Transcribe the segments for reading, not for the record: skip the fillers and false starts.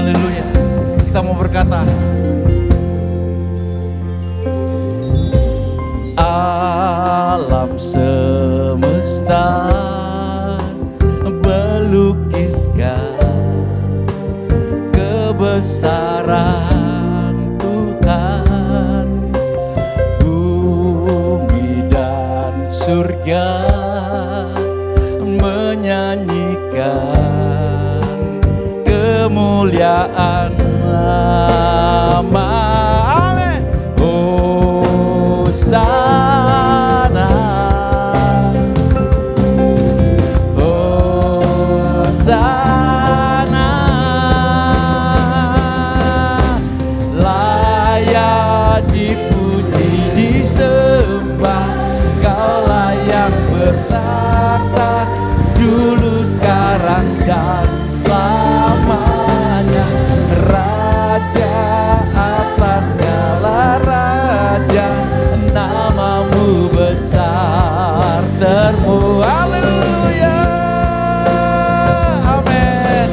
Haleluya. Kita mau berkata, alam semesta melukiskan kebesaran Tuhan. Bumi dan surga menyanyikan kemuliaan nama. Amin. Hosana, Hosana, layak dipuji disembah, Kaulah yang bertata dulu, sekarang dan selamanya. Raja atas segala raja, namamu besar termu. Haleluya, amin.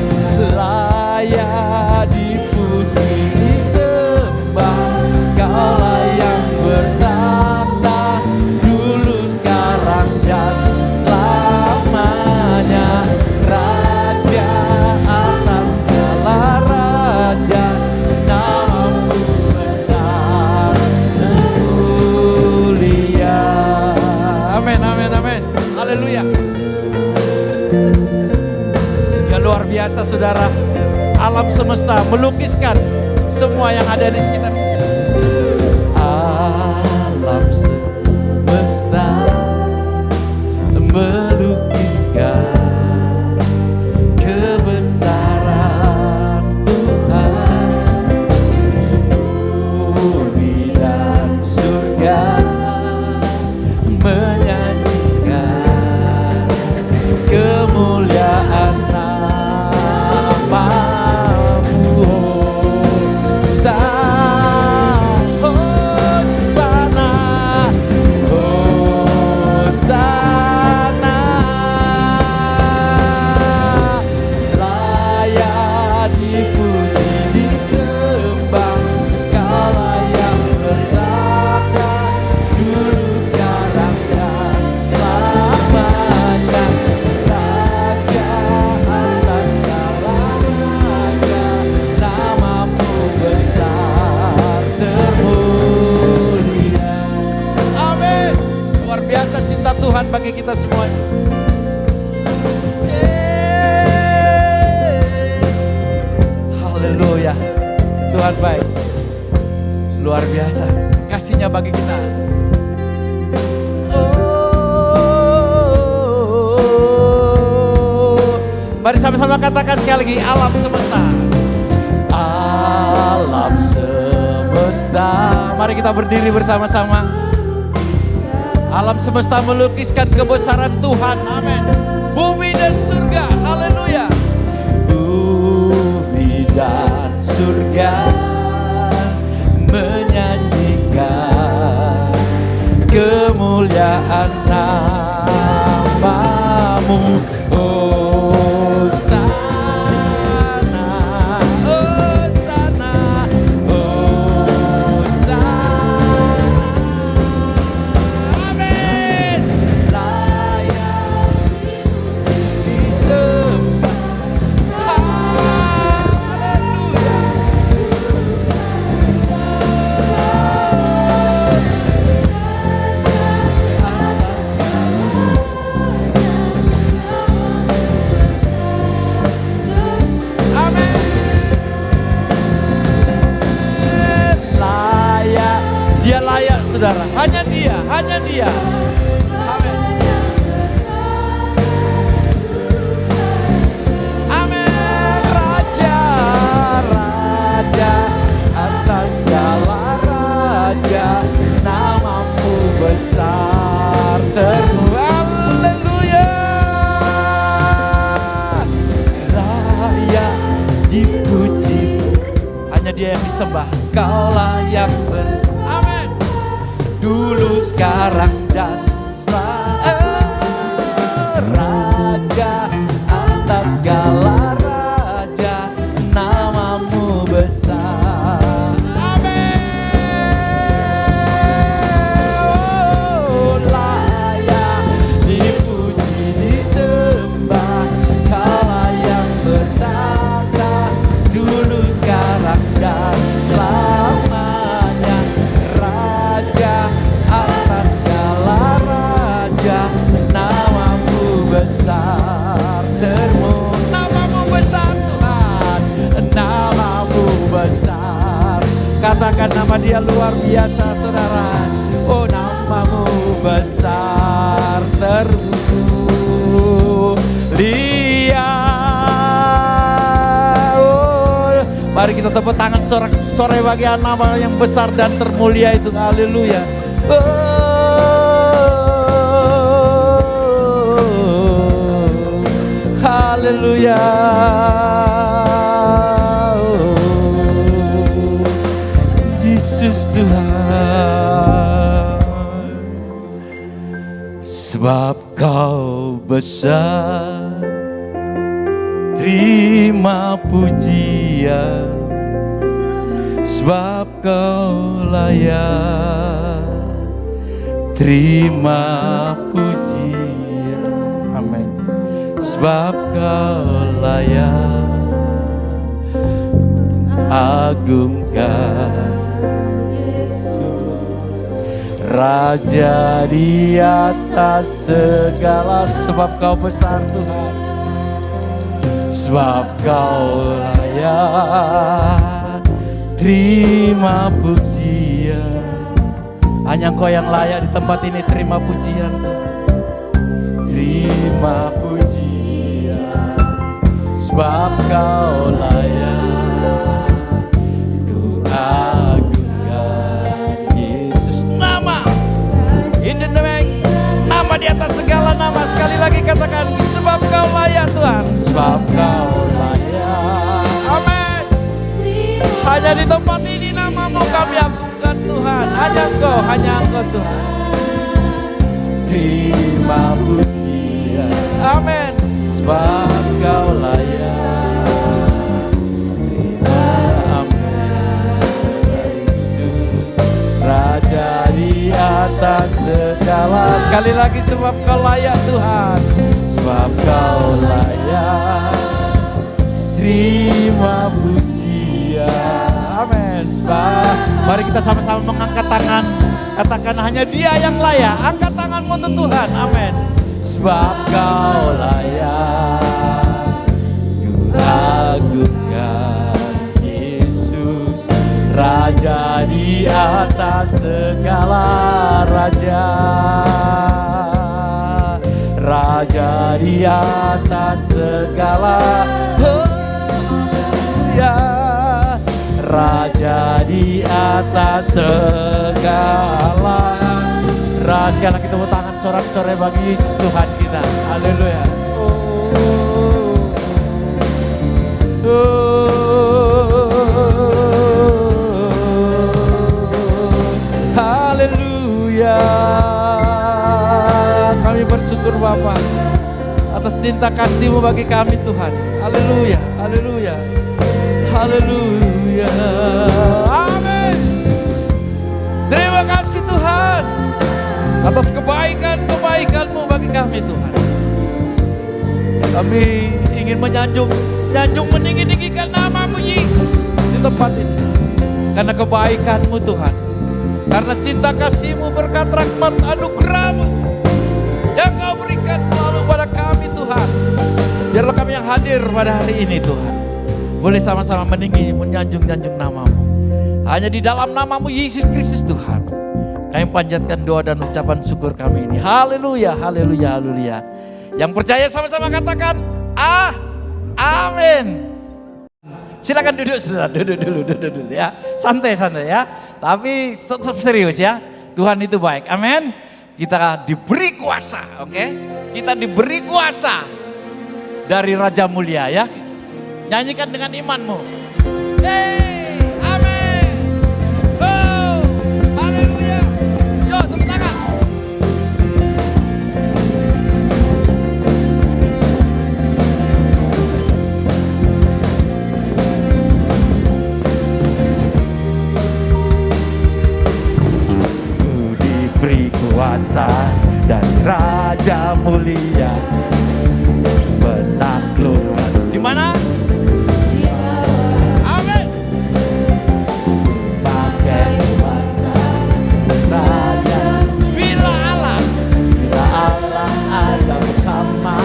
Layak dipuji disembah, Kaulah yang bertata dulu, sekarang dan selamanya. Raja atas segala raja, namamu besar mulia. Amin, amin, amin. Haleluya. Ya luar biasa saudara. Alam semesta melukiskan semua yang ada di sekitar. Alam semesta melukiskan kebesaran Tuhan. Bumi dan surga menyanyikan kemuliaan namamu. Hosana, Hosana, layak dipuji disembah, Kaulah yang bertata dulu, sekarang dan selamanya. Raja atas segala raja, namamu besar termulia. Amin. Luar biasa cinta Tuhan bagi kita semua. Haleluya. Tuhan baik. Luar biasa kasih-Nya bagi kita. Mari sama-sama katakan sekali lagi, alam semesta. Alam semesta. Mari kita berdiri bersama-sama. Alam semesta melukiskan kebesaran Tuhan. Amin. Bumi dan surga. Haleluya. Bumi dan surga menyanyikan kemuliaan namamu. Hosana, Hosana, Hosana. Amin. Layak disembah. Dia layak saudara, hanya dia, hanya dia. Amin. Amin. Raja, Raja atas segala raja, namamu besar termu. Haleluya. Layak dipuji, hanya dia yang disembah. Kaulah yang amin. Dulu, sekarang dan Raja atas segala raja, namamu nama Dia luar biasa, saudara. Oh, namamu besar termulia. Oh, mari kita tepuk tangan sore bagi nama yang besar dan termulia itu. Haleluya. Haleluya. Yesus Tuhan, sebab Kau besar, terima pujian, sebab Kau layak, terima pujian. Amin. Sebab Kau layak, agungkan Raja di atas segala. Sebab Kau besar Tuhan, sebab Kau layak, terima pujian. Hanya Engkau yang layak di tempat ini, terima pujian Tuhan. Terima pujian, sebab Kau layak, ku agungkan Yesus. Nama in the name, nama di atas segala nama. Sekali lagi katakan, sebab Kau layak Tuhan, sebab Kau layak. Amin. Hanya di tempat ini namamu kami agungkan Tuhan. Hanya Engkau Tuhan. Terima pujian. Amin. Sebab Kau layak. Amin. Yesus, Raja di atas segala. Sekali lagi, sebab Kau layak Tuhan, sebab Kau layak, terima pujian. Amin. Mari kita sama-sama mengangkat tangan, katakan hanya Dia yang layak. Angkat tanganmu untuk Tuhan. Amin. Sebab Kau layak, ku agungkan Yesus, Raja di atas segala raja. Raja di atas segala, ya, Raja di atas segala. Sekali lagi tepuk tangan sorak-sorai bagi Yesus Tuhan kita. Haleluya. Haleluya. Kami bersyukur Bapa atas cinta kasih-Mu bagi kami Tuhan. Haleluya, haleluya, haleluya. Amin. Terima kasih Tuhan atas kebaikan-kebaikan-Mu bagi kami Tuhan. Kami ingin menyanjung meninggi-tinggikan nama-Mu Yesus di tempat ini. Karena kebaikan-Mu Tuhan, karena cinta kasih-Mu, berkat rahmat anugerah-Mu yang Kau berikan selalu pada kami Tuhan. Biarlah kami yang hadir pada hari ini Tuhan, boleh sama-sama menyanjung nama-Mu. Hanya di dalam nama-Mu Yesus Kristus Tuhan, kami panjatkan doa dan ucapan syukur kami ini. Haleluya, haleluya, haleluya. Yang percaya sama-sama katakan amin. Silakan duduk, saudara. Duduk dulu ya. Santai-santai ya. Tapi tetap serius ya. Tuhan itu baik. Amin. Kita diberi kuasa, oke? Kita diberi kuasa dari Raja Mulia ya. Nyanyikan dengan imanmu. Hey, amin. Oh, haleluya. Yo, tepuk tangan. Diberi kuasa dan Raja Mulia menaklukkan. Di mana? Amin. Pakai kuasa Raja. Bila Allah ada bersama,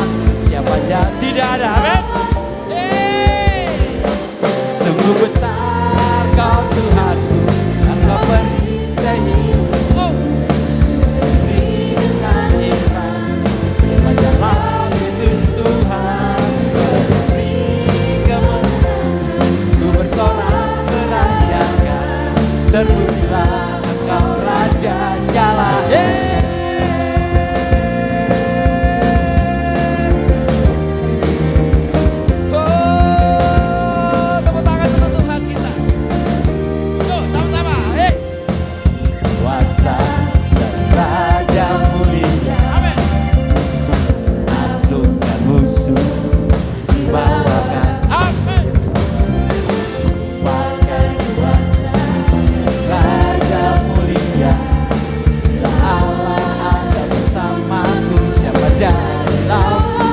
siapa aja tidak ada. Amin. Sungguh besar Kau Tuhanku,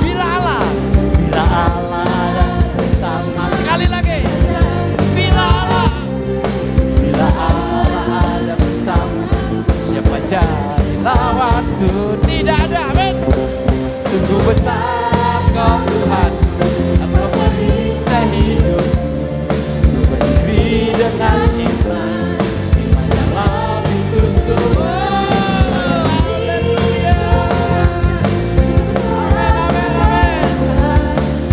Bila Allah ada bersama. Sekali lagi. Bila Allah ada bersama, siapa jadi lawanku? Tidak ada, amin. Sungguh besar Kau Tuhan, Engkau beri sehidup, ku berdiri dengan iman dalam Yesus Tuhan.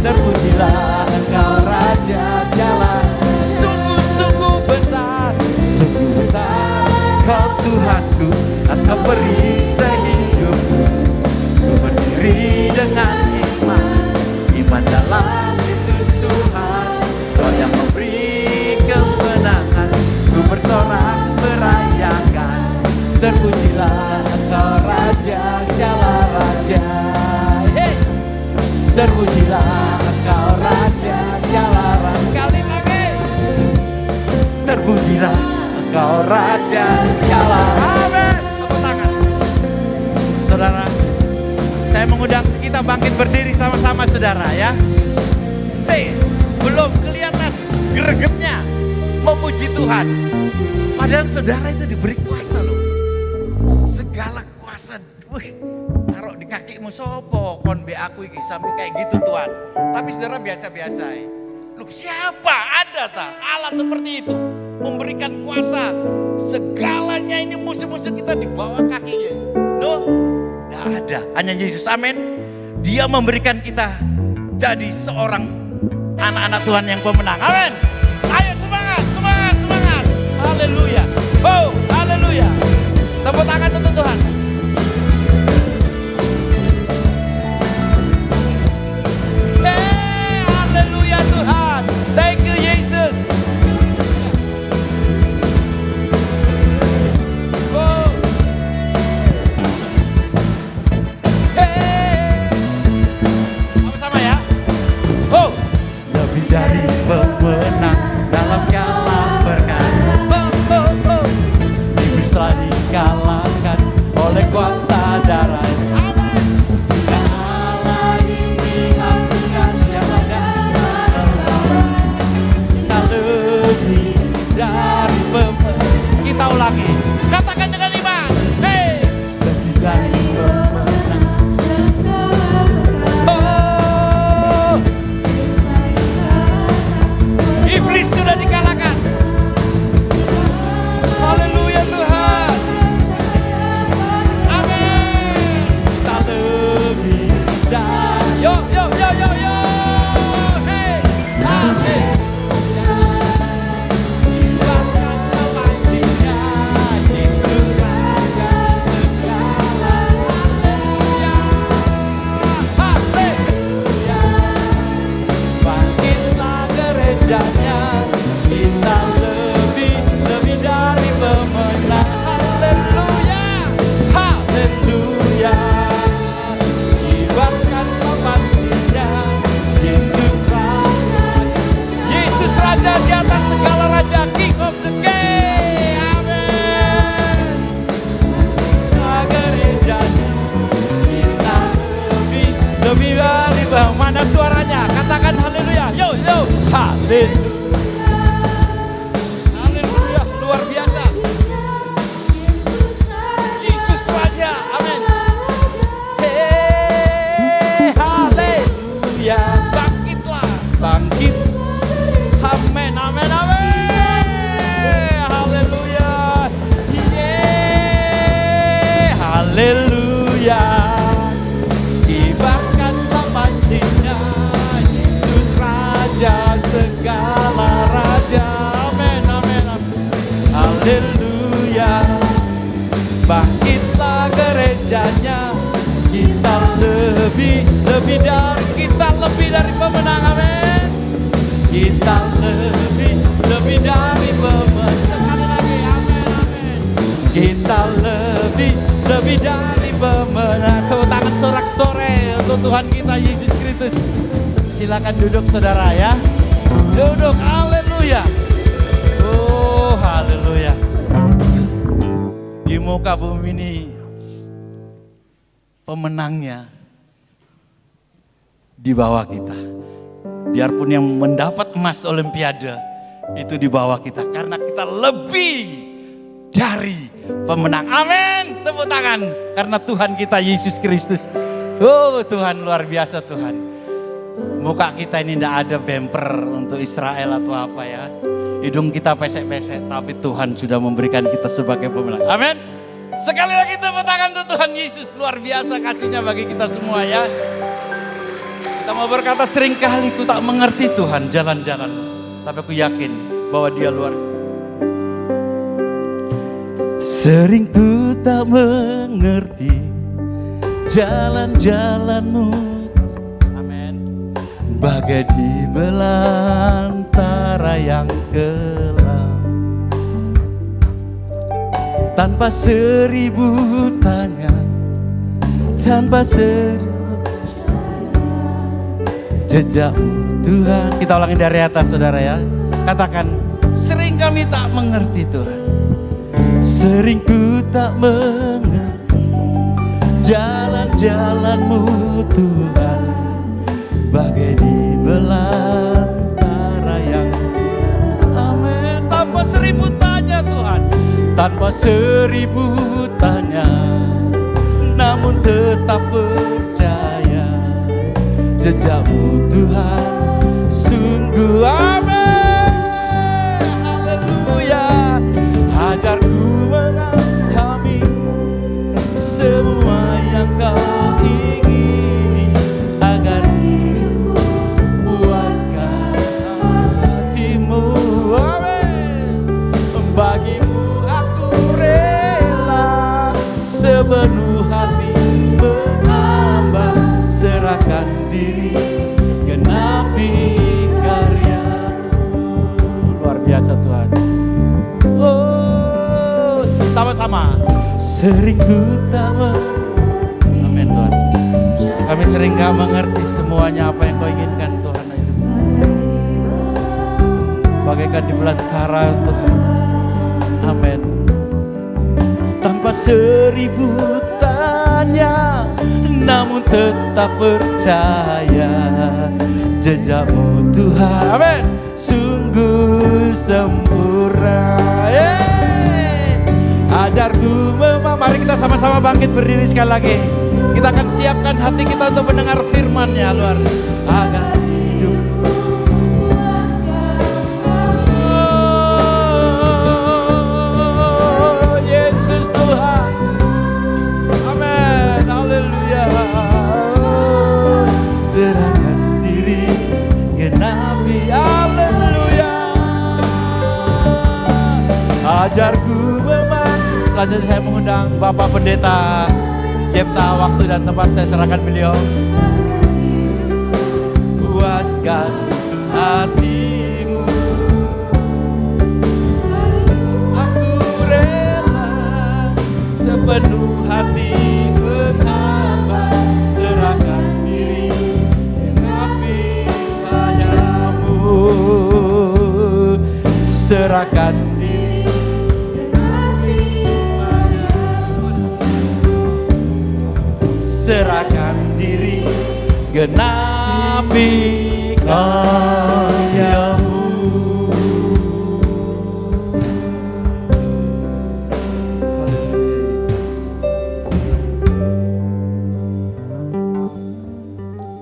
Terpujilah Engkau Raja segala. Sungguh-sungguh besar Kau Tuhanku, Engkau beri sehidup, ku berdiri dengan iman dalam Yesus Tuhan. Kau yang memberi kemenangan, ku bersorak merayakan. Terpujilah Engkau Raja segala raja. Hey! Terpujilah Engkau Raja segala raja. Sekali lagi. Terpujilah Engkau Raja segala raja. Amin. Tepuk tangan. Saudara, saya mengundang kita bangkit berdiri sama-sama saudara ya. Belum kelihatan gregetnya memuji Tuhan. Padahal saudara itu diberi kuasa loh. Segala kuasa. Taruh di kakimu sopo kon be aku iki sampai kayak gitu Tuhan. Tapi saudara biasa-biasa. Loh siapa ada tak Allah seperti itu? Memberikan kuasa. Segalanya ini musuh-musuh kita di bawah kakinya. Loh, tidak ada. Hanya Yesus, amin. Dia memberikan kita jadi seorang anak-anak Tuhan yang pemenang. Amin. Ayo semangat, semangat, semangat. Haleluya. Oh, haleluya. Tepuk tangan untuk Tuhan. Haleluya Tuhan. Thank you Yesus. Oh. Sama-sama ya. Oh. Lebih dari pemenang dalam segala perkara. Bisa dikalahkan oleh kuasa darah. Jika Allah di pihak kita, siapa dapat melawan? Kita lebih dari pemenang. Kita ulangi. Katakan dengan iman. Hey. Lebih dari pemenang dalam segala perkara. Oh. Iblis sudah dikalahkan. Haleluya Tuhan. Amin. Kita lebih dari. Yo. Hey. Amin. Hilangkan kepancinya. Yesus Raja segala. Haleluya. Bangkitlah gerejanya. Kita lebih dari pemenang. Haleluya. Haleluya. Kibarkan kepancinya. Yesus Raja di atas segala raja. King of the King. Amin. Gerejanya. Kita lebih dari pemenang. Mana suaranya? Katakan haleluya. Yo. Haleluya. Luar biasa. Yesus Raja. Amin. Hey, haleluya. Bangkitlah. Bangkit. Amin. Haleluya. Yeah. Haleluya. Kibarkanlah pancinya. Yesus Raja segala raja. Amin. Haleluya. Bangkitlah gerejanya. Kita lebih dari pemenang. Amin. Kita lebih dari pemenang. Sekali lagi. Amin. Kita lebih dari pemenang. Tepuk tangan sorak-sore untuk Tuhan kita Yesus Kristus. Silakan duduk saudara ya. Duduk. Haleluya. Oh, haleluya. Di muka bumi ini pemenangnya di bawah kita. Biarpun yang mendapat emas Olimpiade itu di bawah kita. Karena kita lebih dari pemenang. Amin. Tepuk tangan. Karena Tuhan kita Yesus Kristus. Oh Tuhan, luar biasa Tuhan. Muka kita ini tidak ada bumper untuk Israel atau apa ya. Hidung kita pesek-pesek, tapi Tuhan sudah memberikan kita sebagai pemenang. Amin. Sekali lagi tepuk tangan untuk Tuhan Yesus. Luar biasa kasihnya bagi kita semua ya. Kita mau berkata, seringkali ku tak mengerti Tuhan jalan-jalan. Tapi aku yakin bahwa Dia luar. Sering ku tak mengerti jalan-jalanmu. Amin. Bagai di belantara yang kelam. Tanpa seribu tanya, tanpa seribu jejakmu Tuhan. Kita ulangi dari atas saudara ya. Katakan, sering kami tak mengerti Tuhan. Sering ku tak mengerti jalan-jalanmu Tuhan. Bagai di belantara yang amin. Tanpa seribu tanya Tuhan. Tanpa seribu tanya, namun tetap percaya jejakmu Tuhan sungguh amin. Haleluya. Ajarku memahami semua yang kau ingini, agar hidupku puaskan hatimu. Amin. Bagimu aku rela sepenuh hati menambah, serahkan diri, genapi karya-Mu. Luar biasa Tuhan. Oh, sama-sama. Sering ku tak mengerti. Amin Tuhan. Kami sering gak mengerti semuanya apa yang Kau inginkan Tuhan. Bagaikan di belantara Tuhan. Amin. Tanpa seribu tanya, namun tetap percaya jejakmu Tuhan. Amin. Sungguh sempurna. Ajarku mari kita sama-sama bangkit berdiri sekali lagi. Kita akan siapkan hati kita untuk mendengar firman-Nya luar. Agar hidup. Oh, Yesus Tuhan. Amin. Haleluya. Serahkan diri, genapi. Haleluya. Ajarku memang. Selanjutnya saya mengundang Bapak Pendeta Yepta. Waktu dan tempat saya serahkan beliau. Puaskan hatimu, aku rela sepenuh hati menghamba, serahkan diri, genapi karya-Mu. Serahkan diri, serahkan diri, genapi karya-Mu.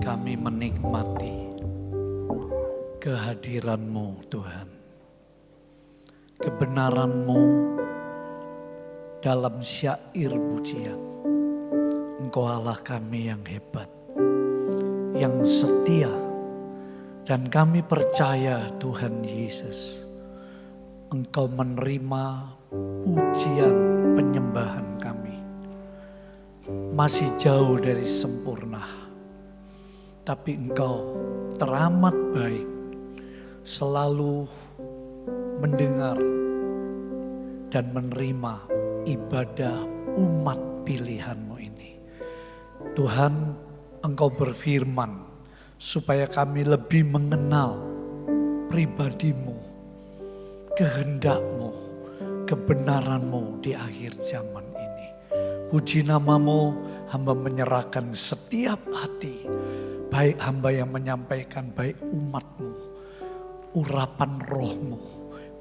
Kami menikmati kehadiran-Mu Tuhan. Kebenaran-Mu dalam syair pujian. Engkau Allah kami yang hebat, yang setia, dan kami percaya Tuhan Yesus, Engkau menerima pujian penyembahan kami. Masih jauh dari sempurna, tapi Engkau teramat baik, selalu mendengar dan menerima ibadah umat pilihan-Mu ini. Tuhan, Engkau berfirman supaya kami lebih mengenal pribadi-Mu, kehendak-Mu, kebenaran-Mu di akhir zaman ini. Puji nama-Mu, hamba menyerahkan setiap hati, baik hamba yang menyampaikan, baik umatmu, urapan rohmu,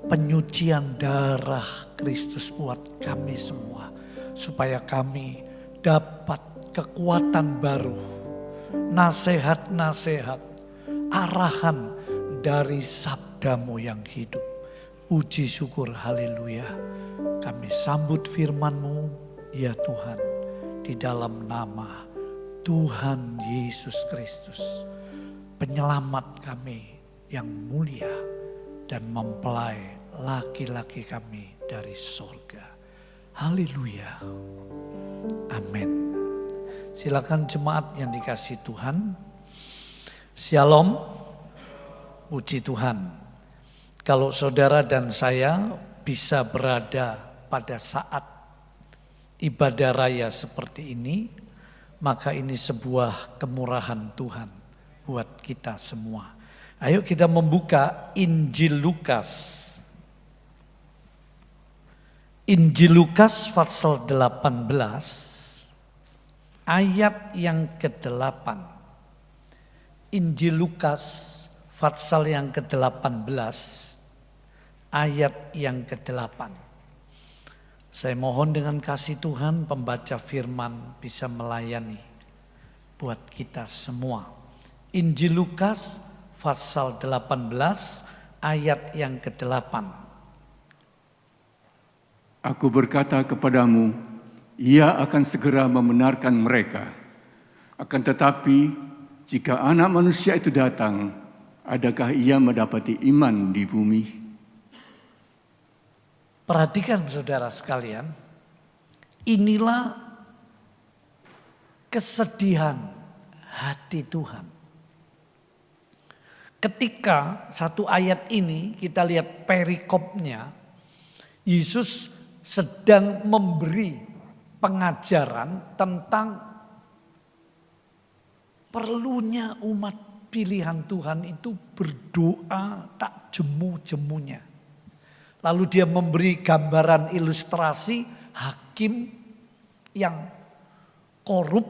penyucian darah Kristus buat kami semua. Supaya kami dapat kekuatan baru, nasihat-nasihat, arahan dari sabdamu yang hidup. Puji syukur, haleluya. Kami sambut firman-Mu, ya Tuhan, di dalam nama Tuhan Yesus Kristus, penyelamat kami yang mulia dan mempelai laki-laki kami dari sorga. Haleluya. Amin. Silakan jemaat yang dikasihi Tuhan. Shalom. Puji Tuhan. Kalau saudara dan saya bisa berada pada saat ibadah raya seperti ini, maka ini sebuah kemurahan Tuhan buat kita semua. Ayo kita membuka Injil Lukas. Injil Lukas pasal 18 ayat yang ke-8. Injil Lukas pasal yang ke-18 ayat yang ke-8. Saya mohon dengan kasih Tuhan pembaca firman bisa melayani buat kita semua. Injil Lukas pasal 18 ayat yang ke-8. Aku berkata kepadamu, ia akan segera membenarkan mereka. Akan tetapi, jika anak manusia itu datang, adakah ia mendapati iman di bumi? Perhatikan saudara sekalian, inilah kesedihan hati Tuhan. Ketika satu ayat ini kita lihat perikopnya, Yesus sedang memberi pengajaran tentang perlunya umat pilihan Tuhan itu berdoa tak jemu-jemunya. Lalu dia memberi gambaran ilustrasi hakim yang korup,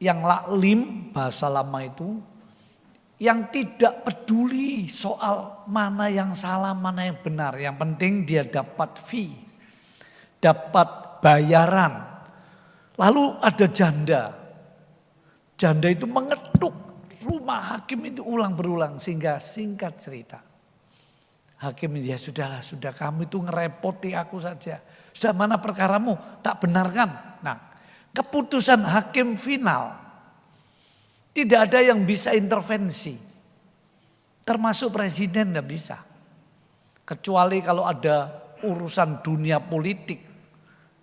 yang laklim bahasa lama itu, yang tidak peduli soal mana yang salah, mana yang benar. Yang penting dia dapat fee, dapat bayaran. Lalu ada janda. Janda itu mengetuk rumah hakim itu berulang sehingga singkat cerita. Hakim ya sudahlah, sudah kamu itu ngerepoti aku saja. Sudah mana perkaramu, tak benarkan. Nah, keputusan hakim final. Tidak ada yang bisa intervensi. Termasuk presiden tidak bisa. Kecuali kalau ada urusan dunia politik.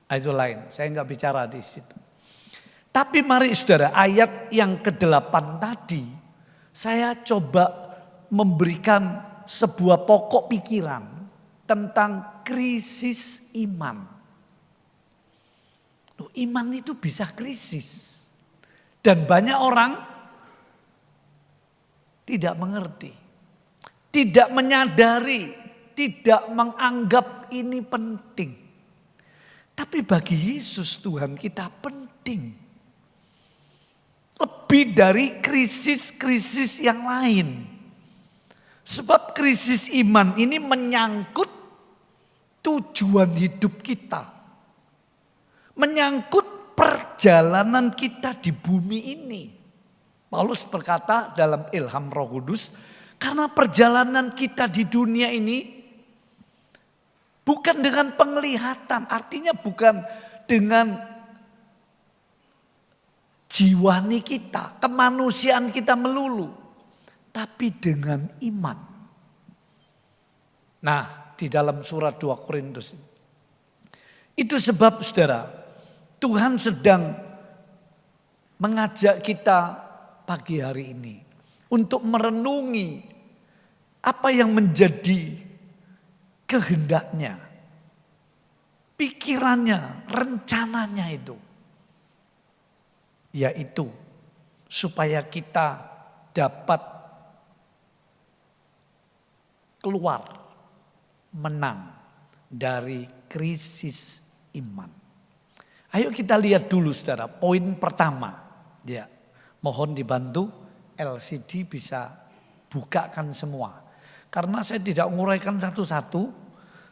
Itu lain, saya nggak bicara di situ. Tapi mari saudara, ayat yang ke-8 tadi, saya coba memberikan sebuah pokok pikiran tentang krisis iman. Iman itu bisa krisis. Dan banyak orang tidak mengerti, tidak menyadari, tidak menganggap ini penting. Tapi bagi Yesus Tuhan kita penting. Lebih dari krisis-krisis yang lain. Sebab krisis iman ini menyangkut tujuan hidup kita. Menyangkut perjalanan kita di bumi ini. Paulus berkata dalam ilham Roh Kudus, karena perjalanan kita di dunia ini bukan dengan penglihatan, artinya bukan dengan jiwani kita, kemanusiaan kita melulu, tapi dengan iman. Nah, di dalam surat 2 Korintus itu sebab saudara, Tuhan sedang mengajak kita pagi hari ini untuk merenungi apa yang menjadi kehendaknya, pikirannya, rencananya itu. Yaitu supaya kita dapat keluar, menang dari krisis iman. Ayo kita lihat dulu saudara, poin pertama. Ya, Mohon dibantu LCD bisa bukakan semua. Karena saya tidak menguraikan satu-satu,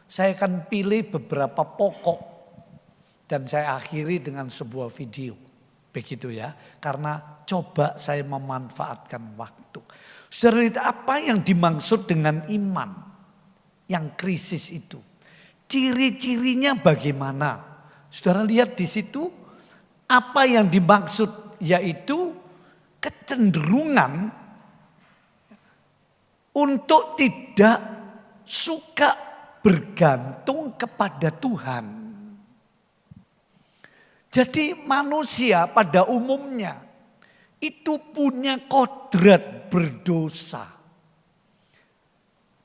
saya akan pilih beberapa pokok dan saya akhiri dengan sebuah video. Begitu ya, karena coba saya memanfaatkan waktu. Saudara, apa yang dimaksud dengan iman yang krisis itu? Ciri-cirinya bagaimana? Saudara lihat di situ, apa yang dimaksud yaitu kecenderungan untuk tidak suka bergantung kepada Tuhan. Jadi manusia pada umumnya itu punya kodrat berdosa.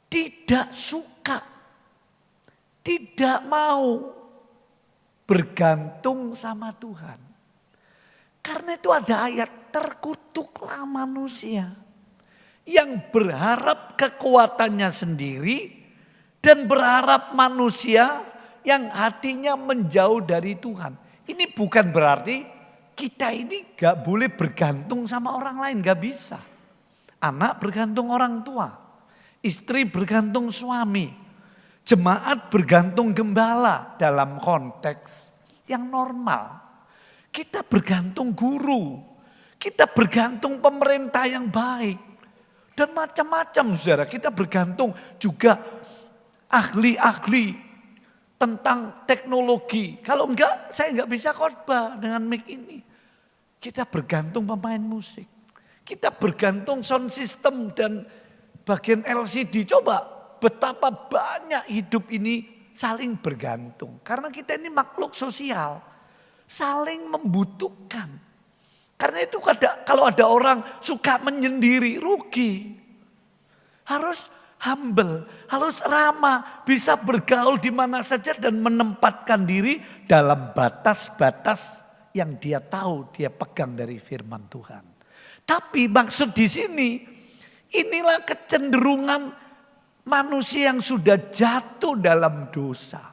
Tidak suka, tidak mau bergantung sama Tuhan. Karena itu ada ayat, terkutuklah manusia yang berharap kekuatannya sendiri dan berharap manusia yang hatinya menjauh dari Tuhan. Ini bukan berarti kita ini gak boleh bergantung sama orang lain, gak bisa. Anak bergantung orang tua, istri bergantung suami, jemaat bergantung gembala dalam konteks yang normal. Kita bergantung guru, kita bergantung pemerintah yang baik. Dan macam-macam saudara, kita bergantung juga ahli-ahli tentang teknologi. Kalau enggak, saya enggak bisa khotbah dengan mic ini. Kita bergantung pemain musik. Kita bergantung sound system dan bagian LCD. Coba betapa banyak hidup ini saling bergantung. Karena kita ini makhluk sosial. Saling membutuhkan. Karena itu kalau ada orang suka menyendiri, rugi. Harus humble, harus ramah, bisa bergaul di mana saja dan menempatkan diri dalam batas-batas yang dia tahu, dia pegang dari firman Tuhan. Tapi maksud di sini, inilah kecenderungan manusia yang sudah jatuh dalam dosa.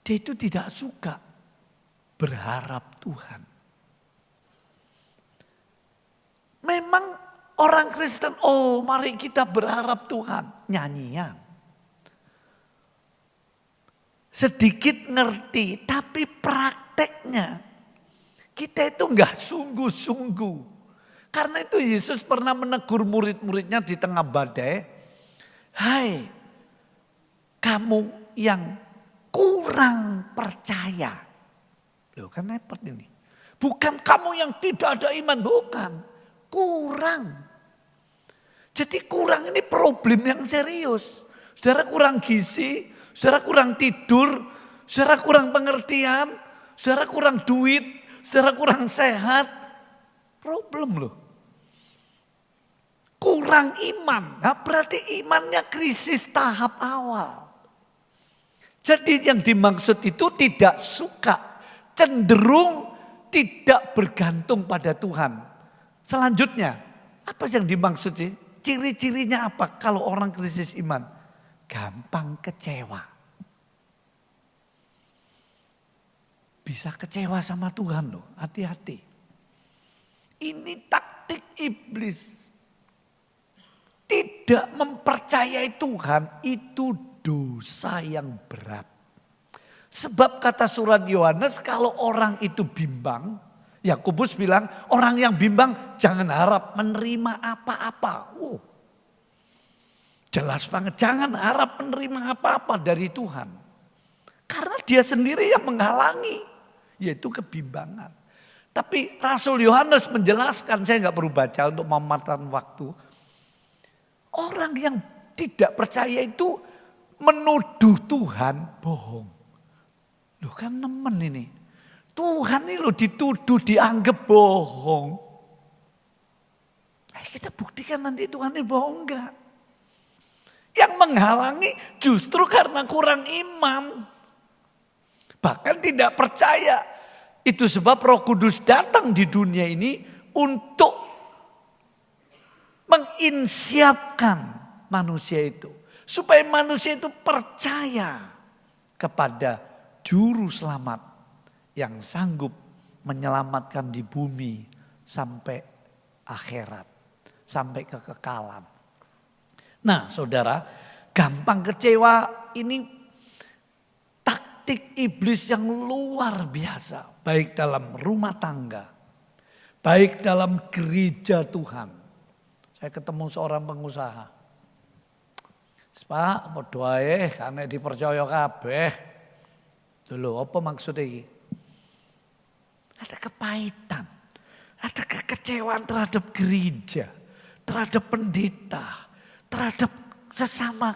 Dia itu tidak suka berharap Tuhan. Memang orang Kristen, oh mari kita berharap Tuhan. Nyanyian. Sedikit ngerti, tapi prakteknya kita itu enggak sungguh-sungguh. Karena itu Yesus pernah menegur murid-muridnya di tengah badai. Hai, kamu yang kurang percaya. Loh kan repot ini. Bukan kamu yang tidak ada iman, bukan. Kurang. Jadi kurang ini problem yang serius. Saudara kurang gizi, saudara kurang tidur, saudara kurang pengertian, saudara kurang duit, saudara kurang sehat. Problem loh. Kurang iman. Nah, berarti imannya krisis tahap awal. Jadi yang dimaksud itu tidak suka. Cenderung tidak bergantung pada Tuhan. Selanjutnya, apa yang dimaksud sih? Ciri-cirinya apa kalau orang krisis iman? Gampang kecewa. Bisa kecewa sama Tuhan loh, hati-hati. Ini taktik iblis. Tidak mempercayai Tuhan itu dosa yang berat. Sebab kata surat Yohanes, kalau orang itu bimbang, Yakobus bilang orang yang bimbang jangan harap menerima apa-apa. Jelas banget, jangan harap menerima apa-apa dari Tuhan. Karena dia sendiri yang menghalangi, yaitu kebimbangan. Tapi Rasul Yohanes menjelaskan, saya nggak perlu baca untuk memanfaatkan waktu. Orang yang tidak percaya itu menuduh Tuhan bohong. Loh kan nemen ini. Tuhan ini loh dituduh, dianggap bohong. Kita buktikan nanti Tuhan ini bohong enggak. Yang menghalangi justru karena kurang iman. Bahkan tidak percaya. Itu sebab Roh Kudus datang di dunia ini untuk menginsiapkan manusia itu. Supaya manusia itu percaya kepada Juru Selamat yang sanggup menyelamatkan di bumi sampai akhirat, sampai kekekalan. Nah saudara, gampang kecewa ini taktik iblis yang luar biasa. Baik dalam rumah tangga, baik dalam gereja Tuhan. Saya ketemu seorang pengusaha. Pak, mau doa karena dipercaya kabeh. Dulu apa maksudnya ini? Ada kepahitan, ada kekecewaan terhadap gereja, terhadap pendeta, terhadap sesama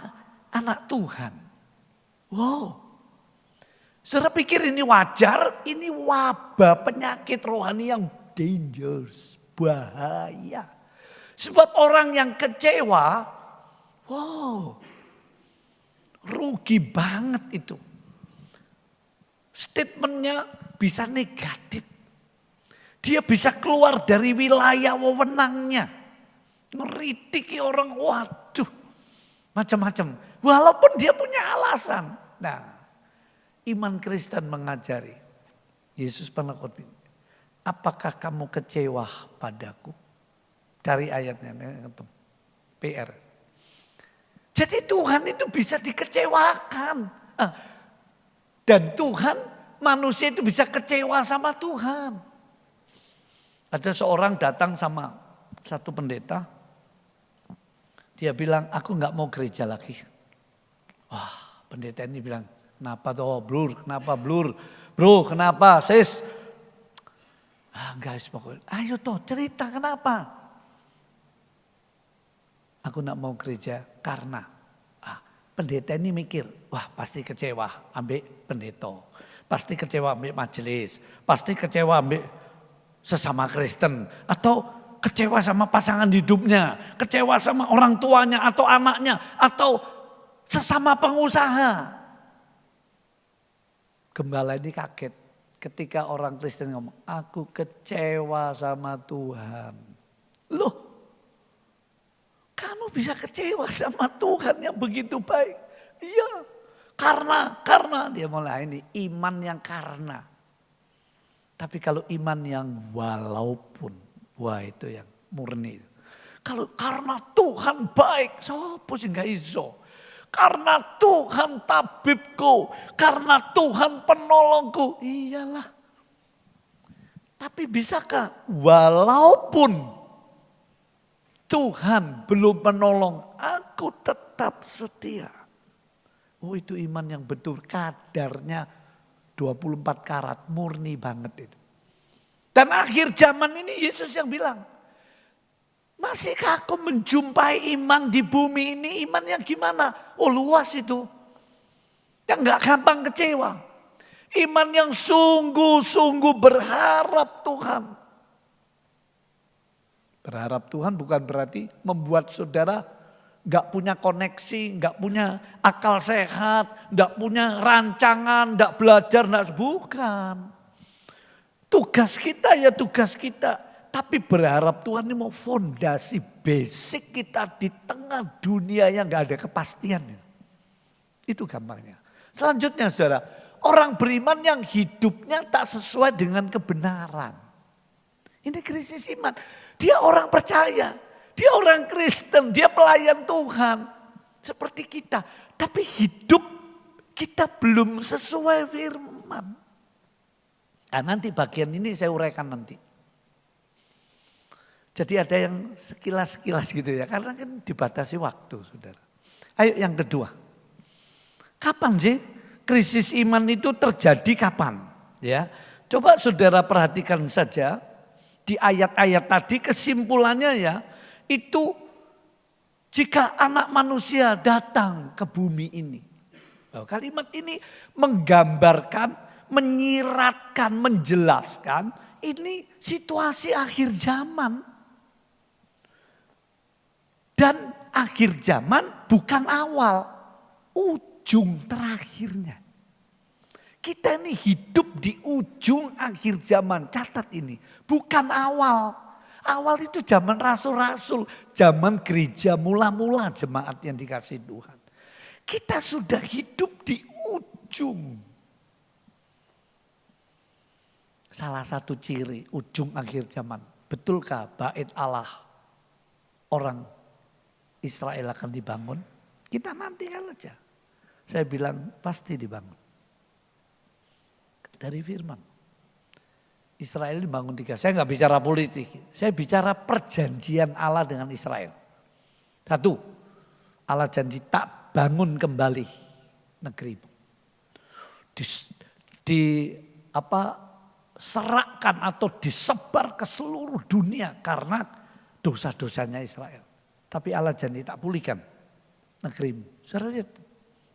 anak Tuhan. Wow. Saudara pikir ini wajar? Ini wabah penyakit rohani yang dangerous, bahaya. Sebab orang yang kecewa, wow, rugi banget itu. Statementnya bisa negatif. Dia bisa keluar dari wilayah wewenangnya. Meritiki orang, waduh, macam-macam. Walaupun dia punya alasan. Nah, iman Kristen mengajari. Yesus pernah khotbah, apakah kamu kecewa padaku? Cari ayatnya, PR. Jadi Tuhan itu bisa dikecewakan. Dan Tuhan, manusia itu bisa kecewa sama Tuhan. Ada seorang datang sama satu pendeta. Dia bilang, aku gak mau gereja lagi. Wah, pendeta ini bilang, kenapa toh blur, kenapa blur? Bro, kenapa sis? Guys, pokoknya, ayo toh cerita kenapa? Aku gak mau gereja karena pendeta ini mikir, wah pasti kecewa ambek pendeta. Pasti kecewa ambek majelis. Pasti kecewa ambek sesama Kristen. Atau kecewa sama pasangan hidupnya. Kecewa sama orang tuanya atau anaknya. Atau sesama pengusaha. Gembala ini kaget ketika orang Kristen ngomong, aku kecewa sama Tuhan. Loh, kamu bisa kecewa sama Tuhan yang begitu baik. Iya, karena dia mulai ini iman yang karena. Tapi kalau iman yang walaupun, wah itu yang murni. Kalau karena Tuhan baik, siapa sih gak iso. Karena Tuhan tabibku, karena Tuhan penolongku, iyalah. Tapi bisakah walaupun Tuhan belum menolong, aku tetap setia. Oh itu iman yang betul, kadarnya 24 karat, murni banget itu. Dan akhir zaman ini Yesus yang bilang, masihkah aku menjumpai iman di bumi ini, iman yang gimana? Oh luas itu, yang gak gampang kecewa. Iman yang sungguh-sungguh berharap Tuhan. Berharap Tuhan bukan berarti membuat saudara gak punya koneksi, gak punya akal sehat, gak punya rancangan, gak belajar, bukan. Tugas kita ya tugas kita. Tapi berharap Tuhan ini mau fondasi basic kita di tengah dunia yang gak ada kepastian. Itu gampangnya. Selanjutnya saudara, orang beriman yang hidupnya tak sesuai dengan kebenaran. Ini krisis iman. Dia orang percaya, dia orang Kristen, dia pelayan Tuhan. Seperti kita. Tapi hidup kita belum sesuai firman. Nah, nanti bagian ini saya uraikan nanti. Jadi ada yang sekilas-sekilas gitu ya. Karena kan dibatasi waktu saudara. Ayo yang kedua. Kapan sih krisis iman itu terjadi kapan? Ya, coba saudara perhatikan saja. Di ayat-ayat tadi kesimpulannya ya, itu jika anak manusia datang ke bumi ini. Kalimat ini menggambarkan, menyiratkan, menjelaskan ini situasi akhir zaman. Dan akhir zaman bukan awal, ujung terakhirnya. Kita ini hidup di ujung akhir zaman, catat ini. Bukan awal. Awal itu zaman rasul-rasul, zaman gereja mula-mula jemaat yang dikasih Tuhan. Kita sudah hidup di ujung. Salah satu ciri ujung akhir zaman. betulkah bait Allah orang Israel akan dibangun? Kita nantikan aja. Saya bilang pasti dibangun. Dari firman. Israel dibangun 3. Saya nggak bicara politik. Saya bicara perjanjian Allah dengan Israel. 1. Allah janji tak bangun kembali negerimu. Serakkan atau disebar ke seluruh dunia karena dosa-dosanya Israel. Tapi Allah janji tak pulihkan negerimu. Saudara lihat.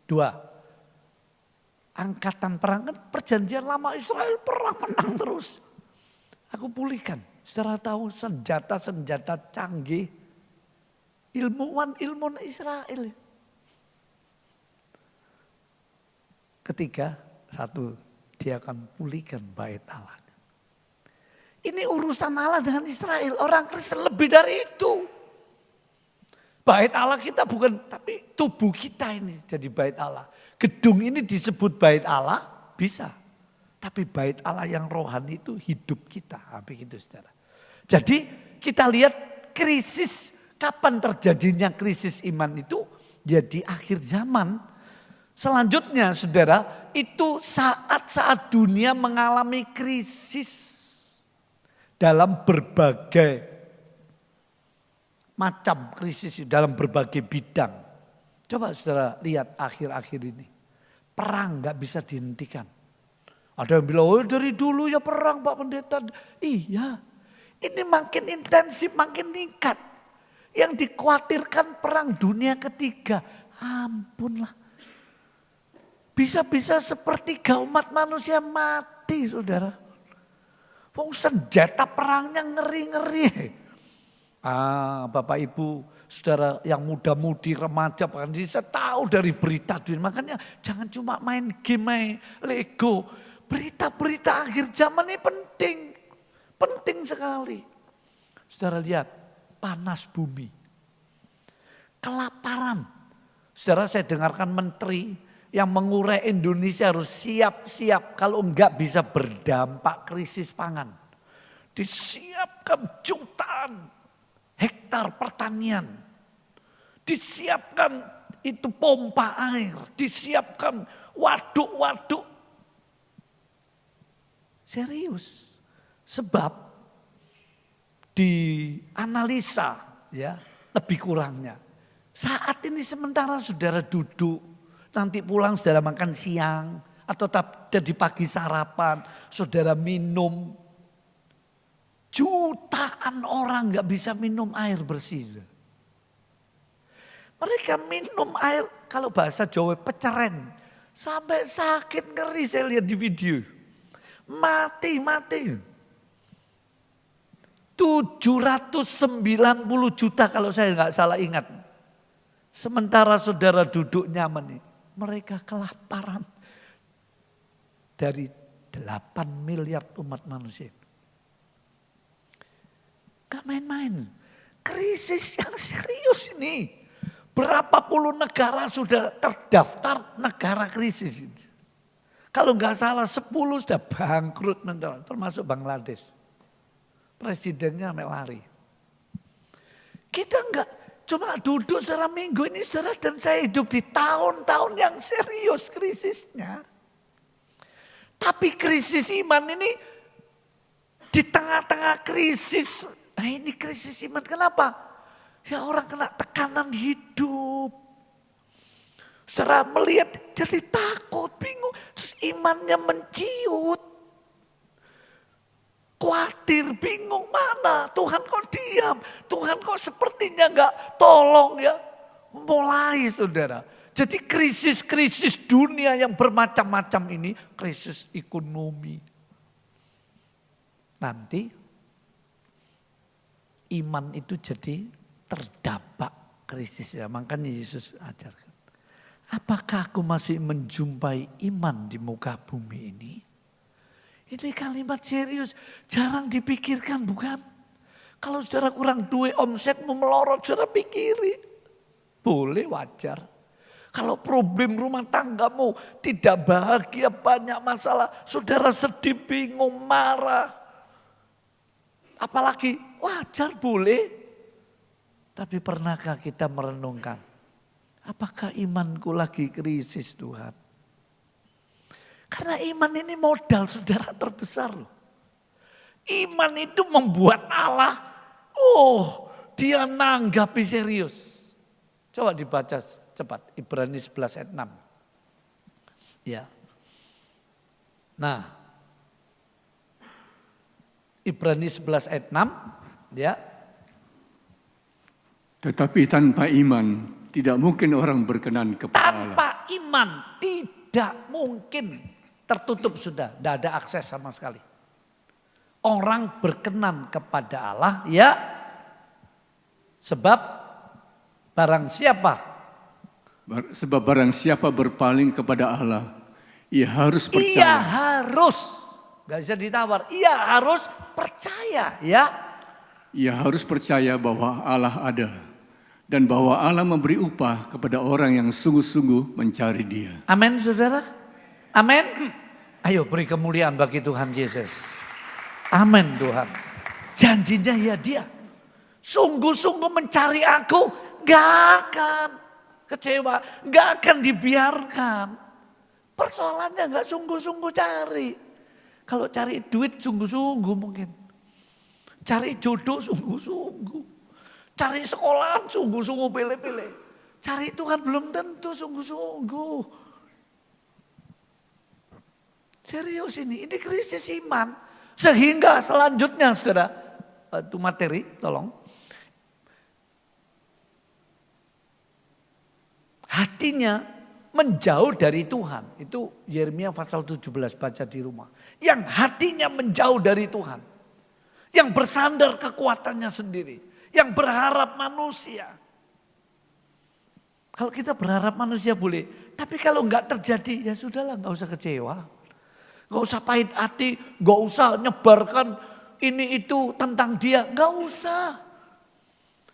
2. Angkatan perang kan perjanjian lama Israel perang menang terus. Aku pulihkan. Saudara tahu senjata-senjata canggih. Ilmuwan Israel. 3. 1. Dia akan pulihkan bait Allah. Ini urusan Allah dengan Israel. Orang Kristen lebih dari itu. Bait Allah kita bukan, tapi tubuh kita ini jadi bait Allah. Gedung ini disebut bait Allah, bisa. Tapi bait Allah yang rohani itu hidup kita. Begitu saudara. Jadi kita lihat krisis, kapan terjadinya krisis iman itu? Ya di akhir zaman. Selanjutnya saudara, itu saat-saat dunia mengalami krisis. Dalam berbagai macam krisis dalam berbagai bidang. Coba saudara lihat akhir-akhir ini. Perang gak bisa dihentikan. Ada yang bilang, oh dari dulu ya perang Pak Pendeta. Iya, ini makin intensif, makin meningkat. Yang dikhawatirkan perang dunia ketiga. Ampunlah. Bisa-bisa sepertiga umat manusia mati saudara. Wong senjata perangnya ngeri-ngeri. Bapak Ibu, saudara yang muda-mudi, remaja, bahkan saya tahu dari berita dunia. Makanya jangan cuma main game, Lego. Berita-berita akhir zaman ini penting. Penting sekali. Saudara lihat, panas bumi. Kelaparan. Saudara saya dengarkan menteri yang mengurai Indonesia harus siap-siap. Kalau enggak bisa berdampak krisis pangan. Disiapkan jutaan hektar pertanian. Disiapkan itu pompa air. Disiapkan waduk-waduk. Serius. Sebab dianalisa ya lebih kurangnya. Saat ini sementara saudara duduk. Nanti pulang saudara makan siang. Atau di pagi sarapan. Saudara minum. Jutaan orang gak bisa minum air bersih. Mereka minum air, kalau bahasa Jawa peceren. Sampai sakit ngeri saya lihat di video. Mati. 790 juta kalau saya gak salah ingat. Sementara saudara duduk nyaman nih. Mereka kelaparan. Dari 8 miliar umat manusia. Gak main-main. Krisis yang serius ini. Berapa puluh negara sudah terdaftar negara krisis. Kalau nggak salah 10 sudah bangkrut. Termasuk Bangladesh. Presidennya lari. Kita nggak cuma duduk saudara minggu ini saudara dan saya hidup di tahun-tahun yang serius krisisnya. Tapi krisis iman ini di tengah-tengah krisis. Nah ini krisis iman kenapa? Ya orang kena tekanan hidup. Saudara melihat jadi takut, bingung. Terus imannya menciut. Khawatir, bingung mana. Tuhan kok diam. Tuhan kok sepertinya gak tolong ya. Mulai saudara. Jadi krisis-krisis dunia yang bermacam-macam ini. Krisis ekonomi. Nanti iman itu jadi terdampak krisisnya. Makanya Yesus ajarkan. Apakah aku masih menjumpai iman di muka bumi ini? Ini kalimat serius. Jarang dipikirkan bukan? Kalau saudara kurang duit omsetmu melorot saudara pikiri. Boleh wajar. Kalau problem rumah tanggamu tidak bahagia banyak masalah. Saudara sedih bingung marah. apalagi wajar boleh. Tapi pernahkah kita merenungkan, apakah imanku lagi krisis Tuhan? Karena iman ini modal saudara terbesar loh. Iman itu membuat Allah, dia nanggapi serius. Coba dibaca cepat, Ibrani 11 ayat 6. Ya. Nah, Ibrani 11 ayat 6, ya. Tetapi tanpa iman tidak mungkin orang berkenan kepada Allah. Tanpa iman tidak mungkin, tertutup sudah, tidak ada akses sama sekali. Orang berkenan kepada Allah ya sebab barang siapa berpaling kepada Allah, ia harus percaya. Ia harus, gak bisa ditawar, ia harus percaya ya. Ia harus percaya bahwa Allah ada dan bahwa Allah memberi upah kepada orang yang sungguh-sungguh mencari Dia. Amin saudara, amin. Ayo beri kemuliaan bagi Tuhan Yesus. Amin Tuhan. Janjinya ya dia. Sungguh-sungguh mencari aku. Gak akan kecewa. Gak akan dibiarkan. Persoalannya gak sungguh-sungguh cari. Kalau cari duit sungguh-sungguh mungkin. Cari jodoh sungguh-sungguh. Cari sekolahan sungguh-sungguh pilih-pilih. Cari Tuhan belum tentu sungguh-sungguh. Serius ini krisis iman. Sehingga selanjutnya saudara, itu materi tolong. Hatinya menjauh dari Tuhan. Itu Yeremia pasal 17 baca di rumah. Yang hatinya menjauh dari Tuhan. Yang bersandar kekuatannya sendiri. Yang berharap manusia. Kalau kita berharap manusia boleh. Tapi kalau enggak terjadi ya sudahlah, enggak usah kecewa. Gak usah pahit hati, gak usah nyebarkan ini itu tentang dia, gak usah.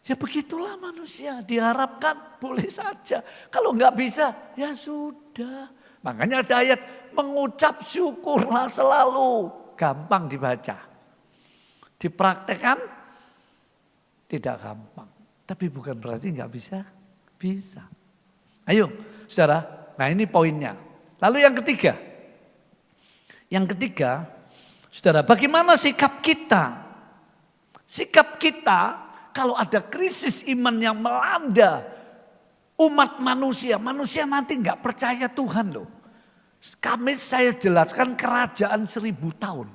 Ya begitulah manusia, diharapkan boleh saja. Kalau gak bisa, ya sudah. Makanya ada ayat, mengucap syukurlah selalu. Gampang dibaca. Dipraktekkan, tidak gampang. Tapi bukan berarti gak bisa, bisa. Ayo saudara, nah ini poinnya. Lalu yang ketiga. Yang ketiga, saudara, bagaimana sikap kita? Sikap kita kalau ada krisis iman yang melanda umat manusia. Manusia nanti nggak percaya Tuhan loh. Kamis saya jelaskan kerajaan 1000 tahun.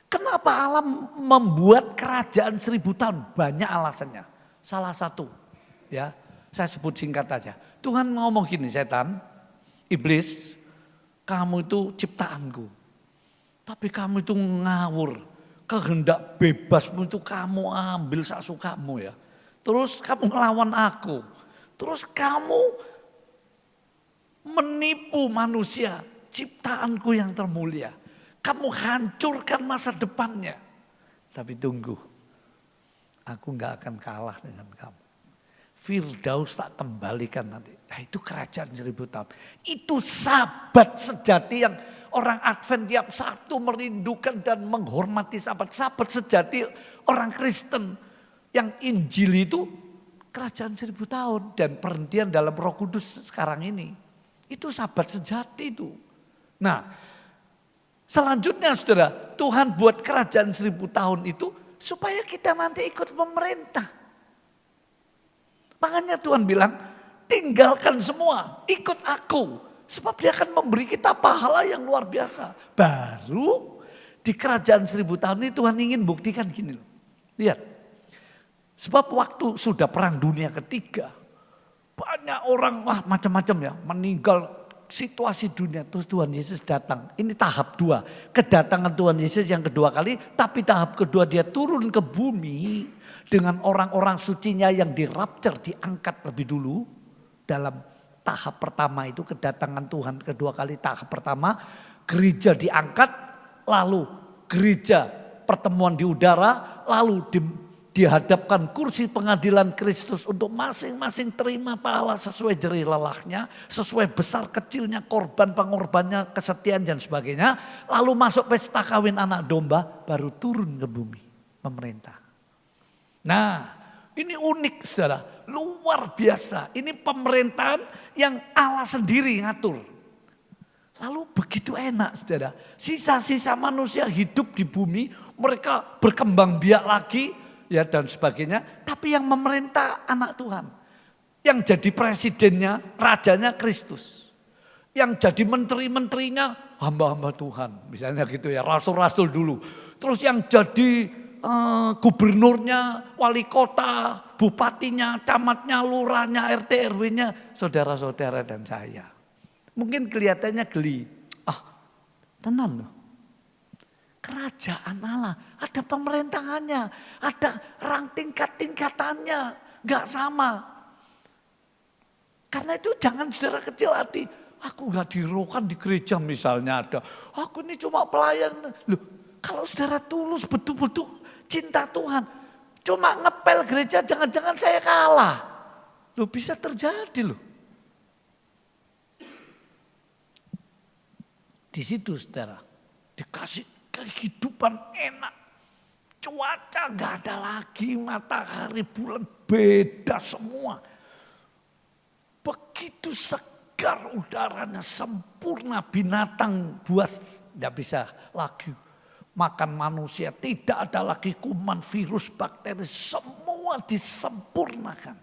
Kenapa Allah membuat kerajaan 1000 tahun? Banyak alasannya. Salah satu, ya saya sebut singkat aja. Tuhan ngomong gini, setan, iblis, kamu itu ciptaanku. Tapi kamu itu ngawur. Kehendak bebasmu itu kamu ambil sesukamu ya. Terus kamu ngelawan aku. Terus kamu menipu manusia. Ciptaanku yang termulia. Kamu hancurkan masa depannya. Tapi tunggu. Aku gak akan kalah dengan kamu. Firdaus tak kembalikan nanti. Nah itu kerajaan 1000 tahun. Itu sahabat sejati yang orang Advent tiap Sabtu merindukan dan menghormati sahabat. Sahabat sejati orang Kristen yang Injil itu kerajaan 1000 tahun. Dan perhentian dalam Roh Kudus sekarang ini. Itu sahabat sejati itu. Nah selanjutnya saudara, Tuhan buat kerajaan 1000 tahun itu supaya kita nanti ikut memerintah. Makanya Tuhan bilang, tinggalkan semua, ikut aku. Sebab dia akan memberi kita pahala yang luar biasa. Baru di kerajaan 1000 tahun ini Tuhan ingin buktikan gini loh. Lihat, sebab waktu sudah perang dunia ketiga, banyak orang macam-macam ya meninggal situasi dunia. Terus Tuhan Yesus datang, ini tahap 2. Kedatangan Tuhan Yesus yang kedua kali, tapi tahap kedua dia turun ke bumi. Dengan orang-orang sucinya yang dirapture, diangkat lebih dulu. Dalam tahap pertama itu kedatangan Tuhan kedua kali. Tahap pertama gereja diangkat, lalu gereja pertemuan di udara, lalu dihadapkan kursi pengadilan Kristus untuk masing-masing terima pahala sesuai jerih lelahnya, sesuai besar kecilnya korban pengorbannya, kesetiaan dan sebagainya. Lalu masuk pesta kawin anak domba, baru turun ke bumi. memerintah. Nah, ini unik saudara, luar biasa. Ini pemerintahan yang Allah sendiri ngatur. Lalu begitu enak saudara, sisa-sisa manusia hidup di bumi, mereka berkembang biak lagi ya dan sebagainya. Tapi yang memerintah anak Tuhan. Yang jadi presidennya, rajanya Kristus. Yang jadi menteri-menterinya hamba-hamba Tuhan. Misalnya gitu ya, rasul-rasul dulu. Terus yang jadi gubernurnya, wali kota, bupatinya, camatnya, lurahnya, RT, RW-nya, saudara-saudara dan saya. Mungkin kelihatannya geli. Tenang loh. Kerajaan Allah, ada pemerintahannya, ada rang tingkat-tingkatannya, gak sama. Karena itu jangan saudara kecil hati. Aku gak dirokan di gereja misalnya ada. Aku ini cuma pelayan. Loh, kalau saudara tulus betul-betul cinta Tuhan. Cuma ngepel gereja jangan-jangan saya kalah. Loh bisa terjadi loh. Di situ saudara dikasih kehidupan enak. Cuaca gak ada lagi, matahari bulan beda semua. Begitu segar udaranya, sempurna, binatang buas tidak bisa lagi makan manusia. Tidak ada lagi kuman, virus, bakteri, semua disempurnakan.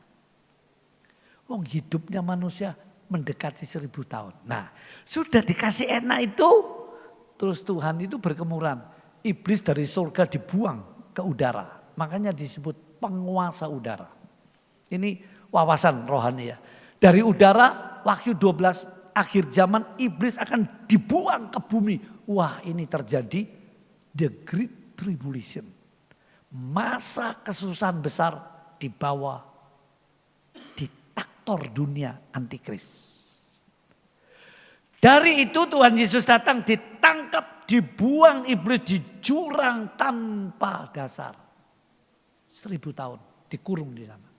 Wong hidupnya manusia mendekati 1000 tahun. Nah sudah dikasih enak itu, terus Tuhan itu berkemuran. Iblis dari surga dibuang ke udara. Makanya disebut penguasa udara. Ini wawasan rohani ya. Dari udara, Wahyu 12, akhir zaman iblis akan dibuang ke bumi. Wah ini terjadi the Great Tribulation. Masa kesusahan besar di bawah diktator dunia antikris. Dari itu Tuhan Yesus datang ditangkap, dibuang iblis di jurang tanpa dasar. 1000 tahun dikurung di sana.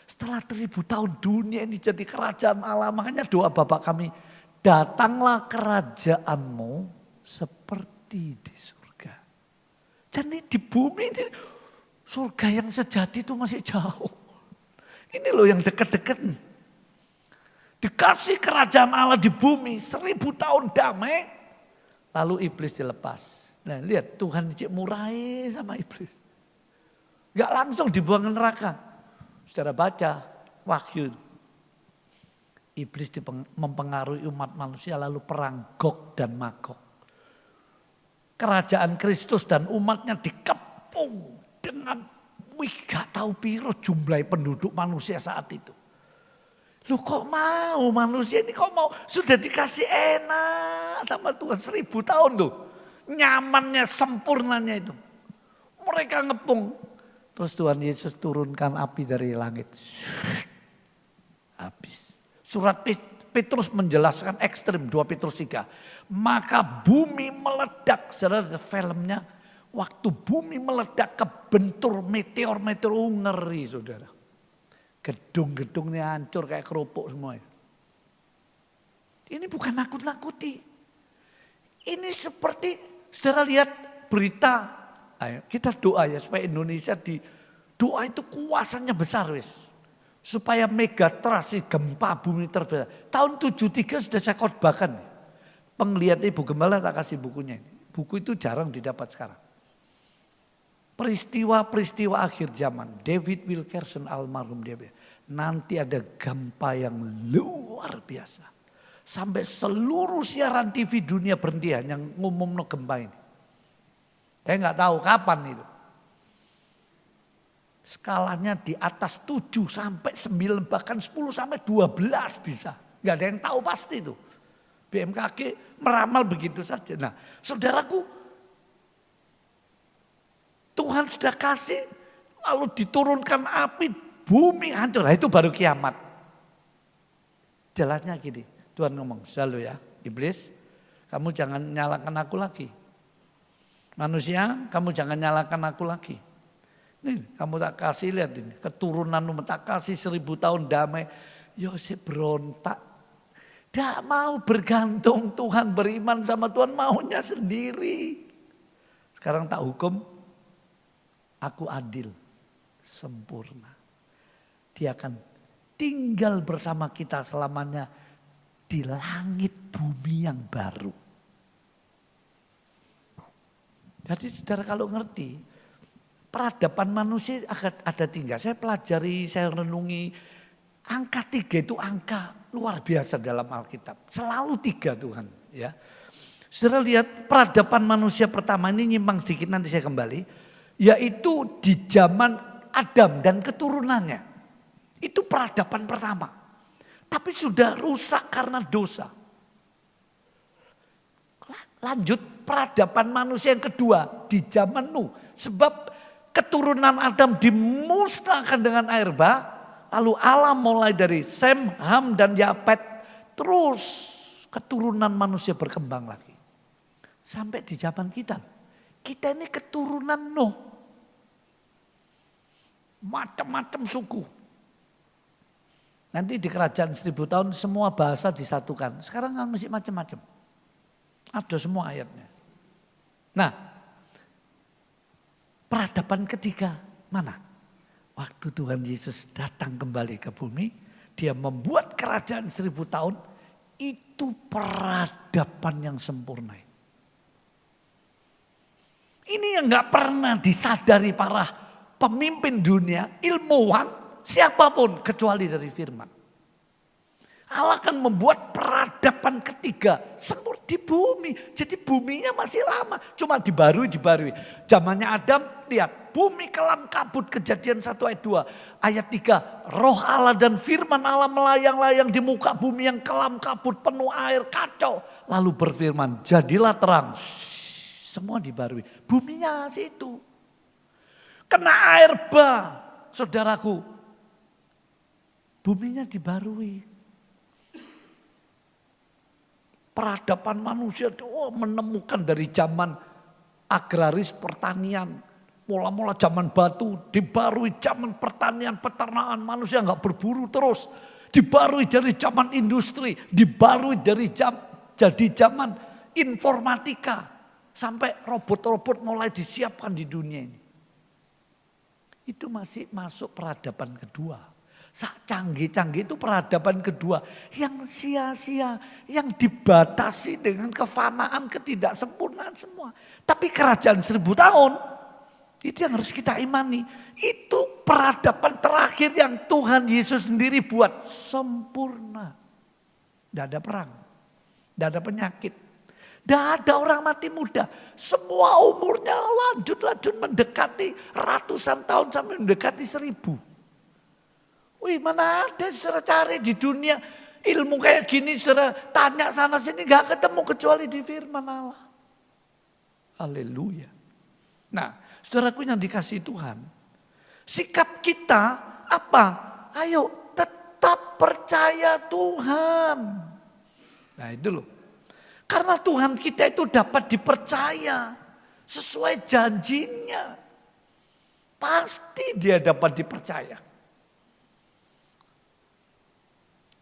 Setelah 1000 tahun dunia ini jadi kerajaan Allah. Makanya doa Bapa kami, datanglah kerajaanmu seperti di surga. Jadi di bumi ini surga yang sejati itu masih jauh. Ini loh yang dekat-dekat nih. Dikasih kerajaan Allah di bumi 1000 tahun damai. Lalu iblis dilepas. Nah lihat Tuhan cik murai sama iblis. Gak langsung dibuang ke neraka. Saudara baca Wahyu. Iblis mempengaruhi umat manusia lalu perang Gog dan Magog. Kerajaan Kristus dan umatnya dikepung dengan gak tahu piro jumlah penduduk manusia saat itu. Lu kok mau manusia ini kok mau sudah dikasih enak sama Tuhan 1000 tahun tuh. Nyamannya sempurnanya itu. Mereka ngepung. Terus Tuhan Yesus turunkan api dari langit. Habis. Surat Petrus menjelaskan ekstrim 2 Petrus 3. Maka bumi meledak. Saudara filmnya. Waktu bumi meledak kebentur meteor-meteor ngeri saudara. Gedung-gedungnya hancur kayak kerupuk semua. Ini bukan nakut-nakuti. Ini seperti saudara lihat berita. Ayo, kita doa ya supaya Indonesia doa itu kuasanya besar wis. Supaya megatrust gempa bumi terbesar. Tahun 73 sudah saya khotbahkan. Penglihat Ibu Gembala tak kasih bukunya. Buku itu jarang didapat sekarang. Peristiwa-peristiwa akhir zaman. David Wilkerson almarhum dia. Nanti ada gempa yang luar biasa. Sampai seluruh siaran TV dunia berhenti hanya ngumumno gempa ini. Saya nggak tahu kapan itu. Skalanya di atas 7 sampai 9 bahkan 10 sampai 12 bisa. Nggak ada yang tahu pasti itu. BMKG meramal begitu saja. Nah saudaraku, Tuhan sudah kasih lalu diturunkan api bumi hancur. Nah, itu baru kiamat. Jelasnya gini, Tuhan ngomong selalu ya, iblis kamu jangan nyalakan aku lagi. Manusia, kamu jangan nyalakan aku lagi. Nih, kamu tak kasih lihat ini, keturunanmu tak kasih 1000 tahun damai. Yosef berontak. Tidak mau bergantung Tuhan, beriman sama Tuhan maunya sendiri. Sekarang tak hukum, Aku adil, sempurna. Dia akan tinggal bersama kita selamanya di langit bumi yang baru. Jadi saudara kalau ngerti, peradaban manusia akan ada 3. Saya pelajari, saya renungi. Angka 3 itu angka luar biasa dalam Alkitab. Selalu 3 Tuhan. Ya. Saudara lihat peradaban manusia pertama ini nyimpang sedikit, nanti saya kembali. Yaitu di zaman Adam dan keturunannya. Itu peradaban pertama. Tapi sudah rusak karena dosa. Lanjut peradaban manusia yang kedua di zaman Nuh. Sebab keturunan Adam dimusnahkan dengan air bah. Lalu Allah mulai dari Sem, Ham dan Yafet. Terus keturunan manusia berkembang lagi. Sampai di zaman kita. Kita ini keturunan Nuh. Macam-macam suku. Nanti di kerajaan 1000 tahun semua bahasa disatukan. Sekarang kan masih macam-macam. Ada semua ayatnya. Nah, peradaban ketiga mana? Waktu Tuhan Yesus datang kembali ke bumi, dia membuat kerajaan 1000 tahun, itu peradaban yang sempurna. Ini yang gak pernah disadari para pemimpin dunia, ilmuwan, siapapun kecuali dari firman. Allah akan membuat peradaban ketiga sempurna di bumi. Jadi buminya masih lama, cuma dibarui. Zamannya Adam, lihat bumi kelam kabut, Kejadian 1 ayat 2. Ayat 3, roh Allah dan firman Allah melayang-layang di muka bumi yang kelam kabut, penuh air, kacau. Lalu berfirman, jadilah terang. Semua dibarui. Buminya situ. Kena air bah, saudaraku. Buminya dibarui. Peradaban manusia menemukan dari zaman agraris pertanian. Mula-mula zaman batu, dibarui zaman pertanian, peternakan, manusia nggak berburu terus. Dibarui dari zaman industri, dibarui dari jadi zaman informatika. Sampai robot-robot mulai disiapkan di dunia ini. Itu masih masuk peradaban kedua. Canggih-canggih itu peradaban kedua. Yang sia-sia, yang dibatasi dengan kefanaan, ketidaksempurnaan semua. Tapi kerajaan 1000 tahun, itu yang harus kita imani. Itu peradaban terakhir yang Tuhan Yesus sendiri buat sempurna. Tidak ada perang, tidak ada penyakit. Tidak ada orang mati muda. Semua umurnya lanjut mendekati ratusan tahun sampai mendekati 1000. Wih, mana ada saudara cari di dunia ilmu kayak gini, saudara tanya sana sini gak ketemu kecuali di firman Allah. Haleluya. Nah, saudaraku yang dikasih Tuhan, sikap kita apa? Ayo tetap percaya Tuhan. Nah itu loh. Karena Tuhan kita itu dapat dipercaya sesuai janjinya. Pasti dia dapat dipercaya.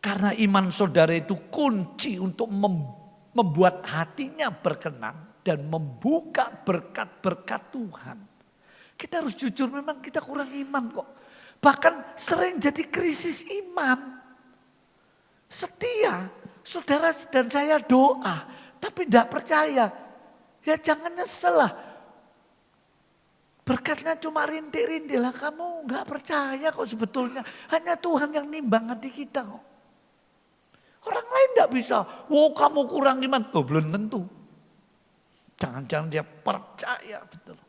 Karena iman saudara itu kunci untuk membuat hatinya berkenan dan membuka berkat-berkat Tuhan. Kita harus jujur, memang kita kurang iman kok. Bahkan sering jadi krisis iman. Setia, saudara dan saya doa, tapi tidak percaya. Ya jangan nyesel lah. Berkatnya cuma rintik-rintik lah, kamu nggak percaya kok sebetulnya. Hanya Tuhan yang nimbang hati kita kok. Orang lain tidak bisa. Wow, kamu kurang iman. Oh, belum tentu. Jangan-jangan dia percaya betul.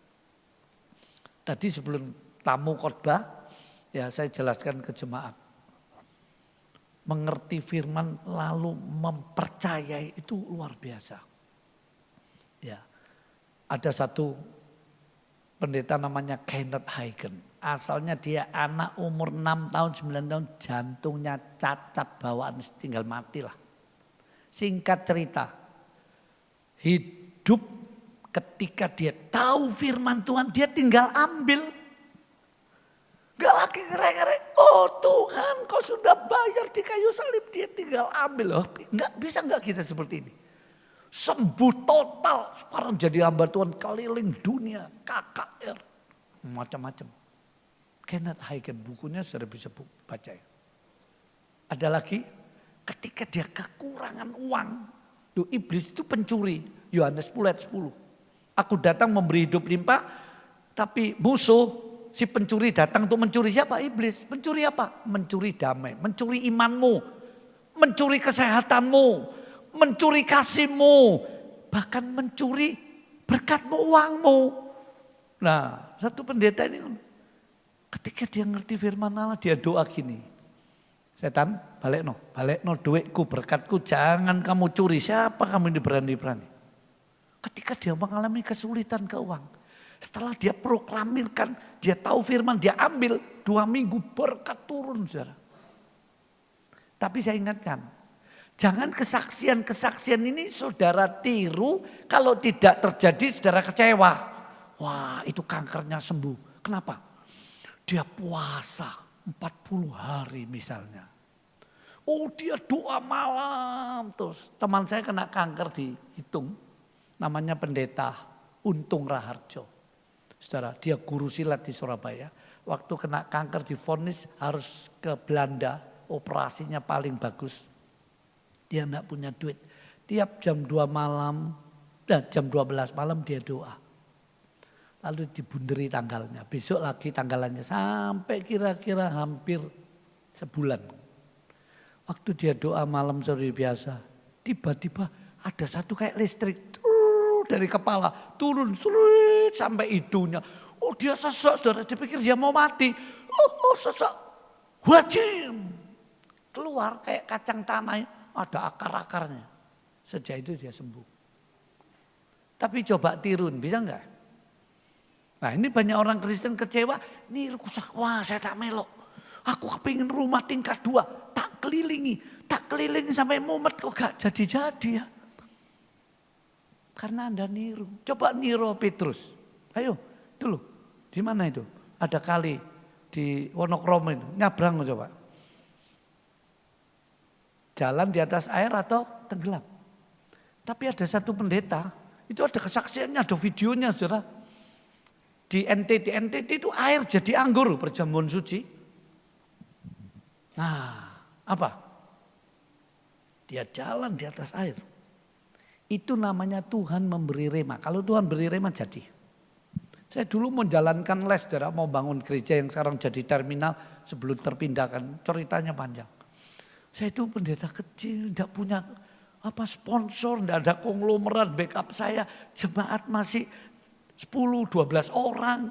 Tadi sebelum tamu khotbah, ya saya jelaskan ke jemaat. Mengerti firman lalu mempercayai itu luar biasa. Ya, ada satu pendeta namanya Kenneth Hagin. Asalnya dia anak umur 6 tahun, 9 tahun, jantungnya cacat bawaan, tinggal mati lah. Singkat cerita, hidup ketika dia tahu firman Tuhan, dia tinggal ambil. Gak lagi ngere-ngere, oh Tuhan kau sudah bayar di kayu salib, dia tinggal ambil. Oh, bisa gak kita seperti ini? Sembuh total, sekarang jadi hamba Tuhan keliling dunia, KKR. macam-macam. Kenneth Hagin, bukunya sudah bisa baca ya. Ada lagi, ketika dia kekurangan uang. Tuh, iblis itu pencuri. Yohanes 10 ayat 10. Aku datang memberi hidup limpah, tapi musuh si pencuri datang untuk mencuri siapa? Iblis. Mencuri apa? Mencuri damai, mencuri imanmu, mencuri kesehatanmu, mencuri kasihmu, bahkan mencuri berkatmu, uangmu. Nah, satu pendeta ini ketika dia ngerti firman Allah, dia doa gini. Setan, balik no duitku, berkatku, jangan kamu curi. Siapa kamu ini berani-berani? Ketika dia mengalami kesulitan keuangan, setelah dia proklamirkan, dia tahu firman, dia ambil 2 minggu berkat turun, saudara. Tapi saya ingatkan, jangan kesaksian ini saudara tiru, kalau tidak terjadi saudara kecewa. Wah, itu kankernya sembuh. Kenapa? Dia puasa 40 hari misalnya. Oh, dia doa malam terus. Teman saya kena kanker dihitung, namanya pendeta Untung Raharjo. Saudara, dia guru silat di Surabaya. Waktu kena kanker divonis harus ke Belanda, operasinya paling bagus. Dia enggak punya duit. Tiap jam 2 malam, jam 12 malam dia doa. Lalu dibunderi tanggalnya. Besok lagi tanggalannya sampai kira-kira hampir sebulan. Waktu dia doa malam seperti biasa, tiba-tiba ada satu kayak listrik dari kepala turun sampai hidungnya. Oh, dia sesak, saudara, dipikir dia mau mati. Oh sesak, wajim. Keluar kayak kacang tanah, ada akar-akarnya. Sejak itu dia sembuh. Tapi coba tirun, bisa enggak? Nah, ini banyak orang Kristen kecewa, nih rusak, wah saya tak melok. Aku kepingin rumah tingkat 2, tak kelilingi sampai mumet kok gak jadi-jadi ya. Karena Anda niru. Coba niru Petrus. Ayo dulu, di mana itu? Ada kali di Wonokromo itu, nyabrang coba. Jalan di atas air atau tenggelam. Tapi ada satu pendeta, itu ada kesaksiannya, ada videonya saudara. Di NTT itu air jadi anggur perjamuan suci. Nah, apa? Dia jalan di atas air. Itu namanya Tuhan memberi rema. Kalau Tuhan beri rema jadi. Saya dulu menjalankan les, saudara, mau bangun gereja yang sekarang jadi terminal sebelum terpindahkan. Ceritanya panjang. Saya itu pendeta kecil, tidak punya sponsor, tidak ada konglomerat backup saya. Jemaat masih 10-12 orang.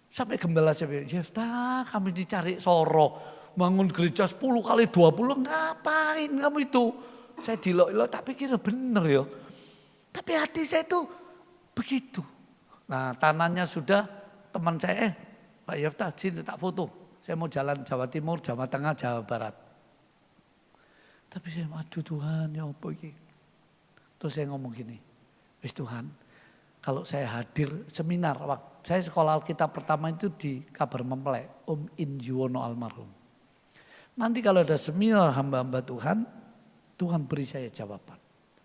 Sampai gembala saya bilang, Yefta kami dicari Soro. Bangun gereja 10 kali 20, ngapain kamu itu? Saya dilok-ilok tapi kira bener ya. Tapi hati saya itu begitu. Nah, tanahnya sudah, teman saya, Pak Yefta, sini tak foto. Saya mau jalan Jawa Timur, Jawa Tengah, Jawa Barat. Tapi saya, aduh Tuhan, ya apa ini? Terus saya ngomong gini, wis Tuhan, kalau saya hadir seminar, saya sekolah Alkitab pertama itu di Kabar Mempelai, Om Injuwono almarhum. Nanti kalau ada seminar hamba-hamba Tuhan, Tuhan beri saya jawaban.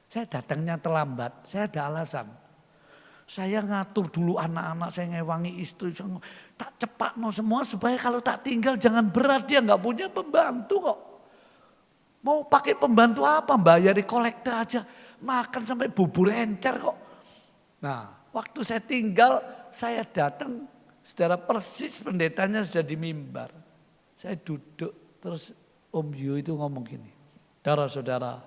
Saya datangnya terlambat, saya ada alasan. Saya ngatur dulu anak-anak, saya ngewangi istri, tak cepat semua supaya kalau tak tinggal jangan berat, dia nggak punya pembantu kok. Mau pakai pembantu apa? Bayari kolektor aja, makan sampai bubur encer kok. Nah, waktu saya tinggal, saya datang, saudara, persis pendetanya sudah di mimbar. Saya duduk. Terus Om Yu itu ngomong gini, saudara-saudara,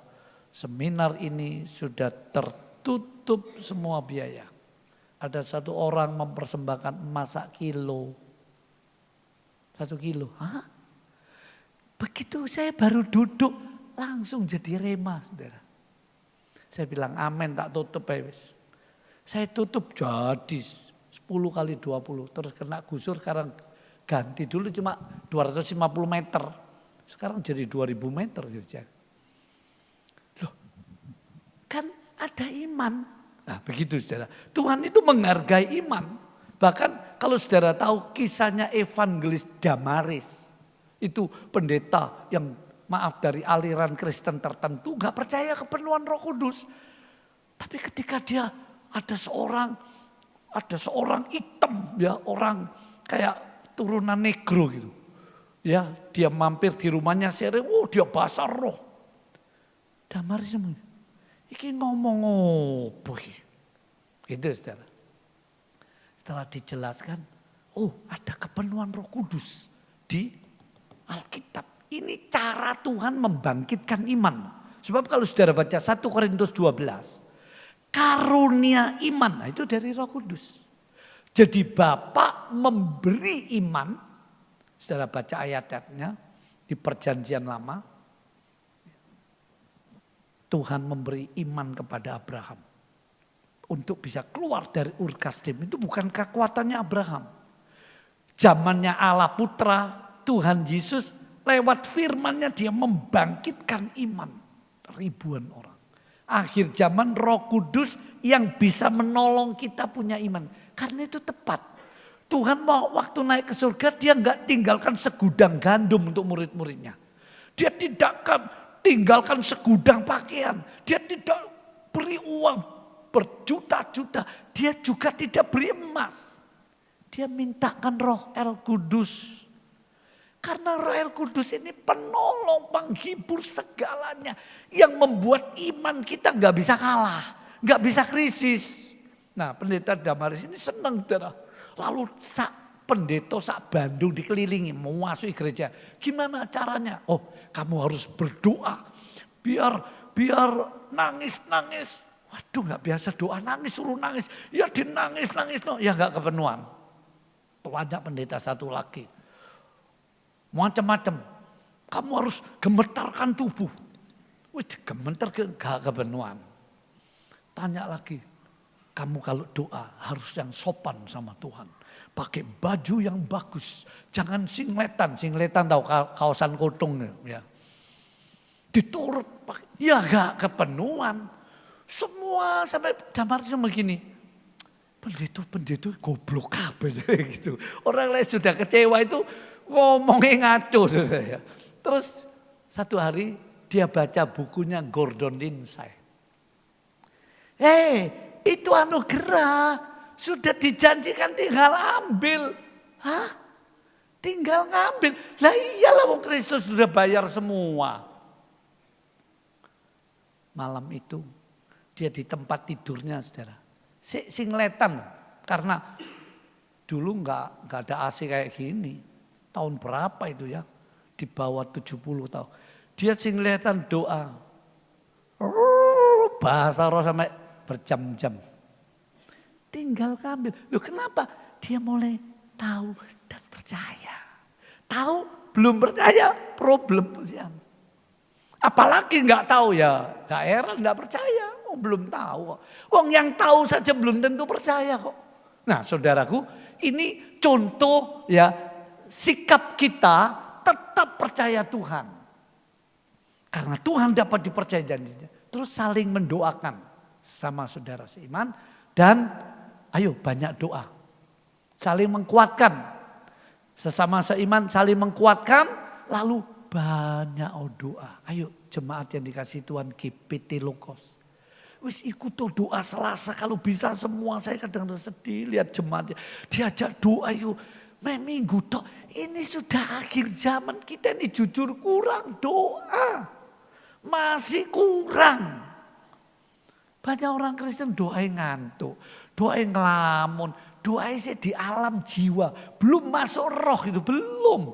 seminar ini sudah tertutup semua biaya. Ada satu orang mempersembahkan emas 1 kilo. 1 kilo, hah? Begitu saya baru duduk, langsung jadi rema, saudara. Saya bilang amin, tak tutup ya wis. Saya tutup jadi 10 kali 20, terus kena gusur, sekarang ganti dulu cuma 250 meter. Sekarang jadi 2000 meter. Loh, kan ada iman. Nah begitu saudara. Tuhan itu menghargai iman. Bahkan kalau saudara tahu kisahnya evangelis Damaris. Itu pendeta yang maaf dari aliran Kristen tertentu. Gak percaya kepenuhan Roh Kudus. Tapi ketika dia ada seorang ada seorang hitam ya, orang kayak turunan negro gitu. Ya, dia mampir di rumahnya sering, dia basah roh. Damaris semua. Iki ngomong apa iki? Itu saudara. Setelah dijelaskan, ada kepenuhan Roh Kudus di Alkitab. Ini cara Tuhan membangkitkan iman. Sebab kalau saudara baca 1 Korintus 12, karunia iman, nah itu dari Roh Kudus. Jadi Bapa memberi iman, saudara baca ayat-ayatnya di Perjanjian Lama, Tuhan memberi iman kepada Abraham. Untuk bisa keluar dari Ur Kasdim, itu bukan kekuatannya Abraham. Zamannya Allah Putra, Tuhan Yesus, lewat firman-Nya dia membangkitkan iman ribuan orang. Akhir zaman Roh Kudus yang bisa menolong kita punya iman. Karena itu tepat. Tuhan mau waktu naik ke surga dia nggak tinggalkan segudang gandum untuk murid-muridnya. Dia tidak akan tinggalkan segudang pakaian. Dia tidak beri uang berjuta-juta. Dia juga tidak beri emas. Dia mintakan Roh El Kudus. Karena Roh El Kudus ini penolong, penghibur segalanya. Yang membuat iman kita gak bisa kalah. Gak bisa krisis. Nah pendeta Damaris ini senang. Lalu pendeta Bandung dikelilingi. Mau masuk gereja. Gimana caranya? Kamu harus berdoa. Biar nangis-nangis. Waduh gak biasa doa nangis, suruh nangis. Ya dinangis-nangis. Ya gak kepenuhan. Banyak pendeta satu lagi. Macam-macam. Kamu harus gemetarkan tubuh. Wih, gemetar gak kepenuhan. Tanya lagi. Kamu kalau doa harus yang sopan sama Tuhan. Pakai baju yang bagus. Jangan singletan. Singletan tahu kaosan kotung ya. Diturut. Ya gak kepenuhan. Semua sampai Damaris begini. Pendeta goblok kabeh gitu. Orang lain sudah kecewa itu ngomongnya ngaco. Terus satu hari dia baca bukunya Gordon Lindsay. Itu anugerah. Sudah dijanjikan tinggal ambil. Hah? Tinggal ngambil. Lah iyalah wong Kristus sudah bayar semua. Malam itu dia di tempat tidurnya saudara. Singletan. Karena dulu nggak ada AC kayak gini. Tahun berapa itu ya? Di bawah 70 tahun. Dia singletan doa. Bahasa roh sampai berjam-jam. Tinggal ambil. Loh kenapa? Dia mulai tahu dan percaya. Tahu belum percaya problem. Apalagi nggak tahu ya. Gak heran nggak percaya. Belum tahu. Wong yang tahu saja belum tentu percaya kok. Nah saudaraku ini contoh ya. Sikap kita tetap percaya Tuhan. Karena Tuhan dapat dipercaya janjinya. Terus saling mendoakan sama saudara seiman. Dan ayo banyak doa. Saling menguatkan. Sesama seiman saling menguatkan. Lalu banyak doa. Ayo jemaat yang dikasih Tuhan GPT Logos. Wis ikut doa Selasa kalau bisa semua. Saya kadang-kadang sedih lihat jemaatnya. Diajak doa yuk. Minggu tok. Ini sudah akhir zaman kita ini jujur kurang doa. Masih kurang. Banyak orang Kristen doa ngantuk. Doa ngelamun. Doa sih di alam jiwa. Belum masuk roh itu. Belum.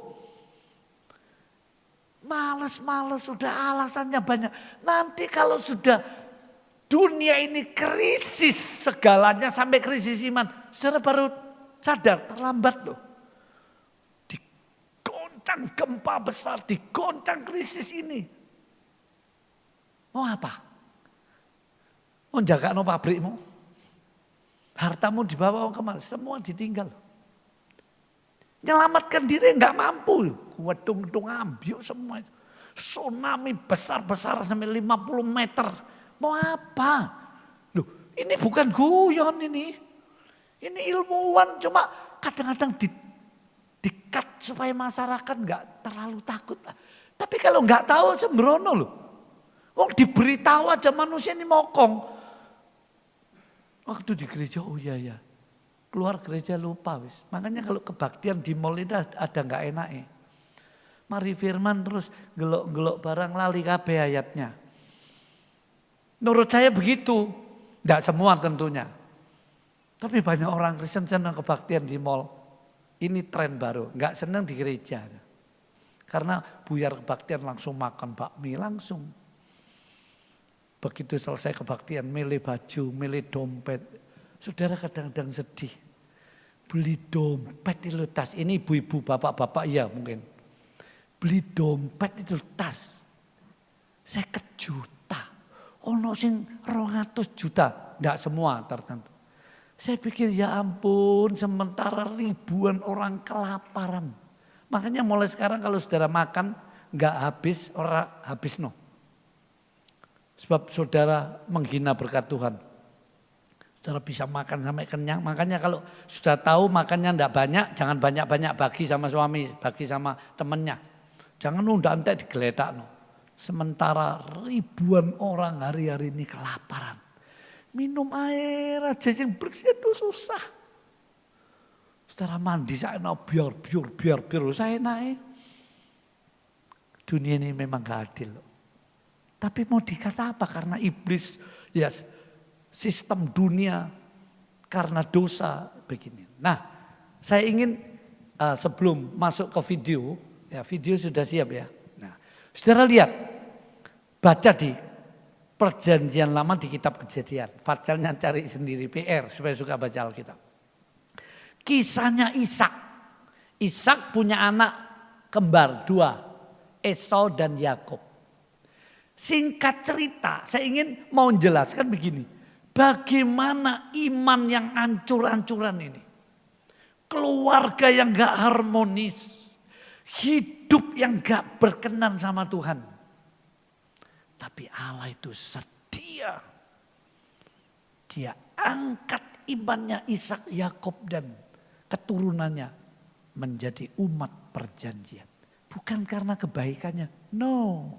Males-males sudah alasannya banyak. Nanti kalau sudah dunia ini krisis segalanya sampai krisis iman. Saudara baru sadar terlambat loh. Digoncang gempa besar, digoncang krisis ini. Mau apa? Mau jaga no pabrikmu? Hartamu dibawa kemana? Semua ditinggal. Nyelamatkan diri nggak mampu. Wedung-wedung ambil semua itu. Tsunami besar-besar sampai 50 meter. Mau apa? Loh, ini bukan guyon ini. Ini ilmuwan cuma kadang-kadang di-cut supaya masyarakat nggak terlalu takut. Tapi kalau nggak tahu sembrono loh. Wong diberitahu aja manusia ini mokong. Waktu di gereja, oh iya ya. Keluar gereja lupa wis. Makanya kalau kebaktian di mall itu ada nggak enaknya. Mari firman terus gelok-gelok barang lali kabeh ayatnya. Menurut saya begitu. Tidak semua tentunya. Tapi banyak orang Kristen senang kebaktian di mall. Ini tren baru. Nggak senang di gereja. Karena buyar kebaktian langsung makan bakmi langsung. Begitu selesai kebaktian milih baju, milih dompet. Saudara kadang-kadang sedih. Beli dompet itu tas. Ini ibu-ibu, bapak-bapak iya mungkin. Beli dompet itu tas. 50 juta. Ono sing 200 juta. Tidak semua tertentu. Saya pikir ya ampun sementara ribuan orang kelaparan. Makanya mulai sekarang kalau saudara makan nggak habis, orang habis no. Sebab saudara menghina berkat Tuhan. Saudara bisa makan sampai kenyang. Makanya kalau sudah tahu makannya enggak banyak, jangan banyak-banyak bagi sama suami, bagi sama temennya. Jangan nunda entek digeletak. No. Sementara ribuan orang hari-hari ini kelaparan. Minum air aja yang bersih itu susah. Saudara mandi saya biar. Saya naik. Dunia ini memang gak adil. Tapi mau dikata apa? Karena iblis, ya sistem dunia, karena dosa begini. Nah, saya ingin sebelum masuk ke video, ya video sudah siap ya. Nah, saudara lihat, baca di Perjanjian Lama di kitab Kejadian. Fadjalnya cari sendiri PR supaya suka baca Alkitab. Kisahnya Ishak. Ishak punya anak kembar 2, Esau dan Yakub. Singkat cerita, saya ingin mau menjelaskan begini. Bagaimana iman yang hancur-hancuran ini. Keluarga yang gak harmonis. Hidup yang gak berkenan sama Tuhan. Tapi Allah itu setia. Dia angkat imannya Ishak, Yakub dan keturunannya menjadi umat perjanjian. Bukan karena kebaikannya, no.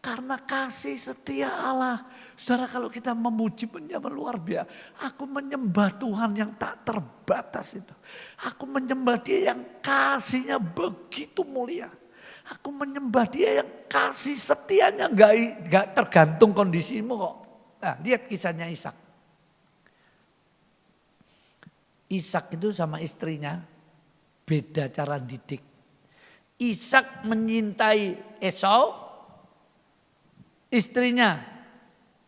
Karena kasih setia Allah. Saudara kalau kita memuji menyembah luar biasa. Aku menyembah Tuhan yang tak terbatas itu. Aku menyembah Dia yang kasihnya begitu mulia. Aku menyembah Dia yang kasih setianya gak tergantung kondisimu kok. Nah, lihat kisahnya Ishak. Ishak itu sama istrinya beda cara didik. Ishak menyintai Esau. Istrinya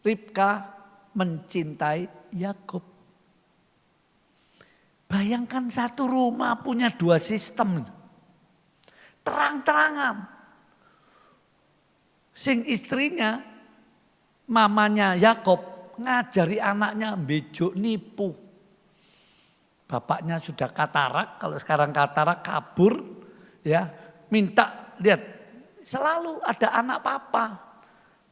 Ribka mencintai Yakub. Bayangkan satu rumah punya 2 sistem. Terang-terangan. Sing istrinya, mamanya Yakub ngajari anaknya bejo nipu. Bapaknya sudah katarak, kalau sekarang katarak kabur, ya minta lihat selalu ada anak papa.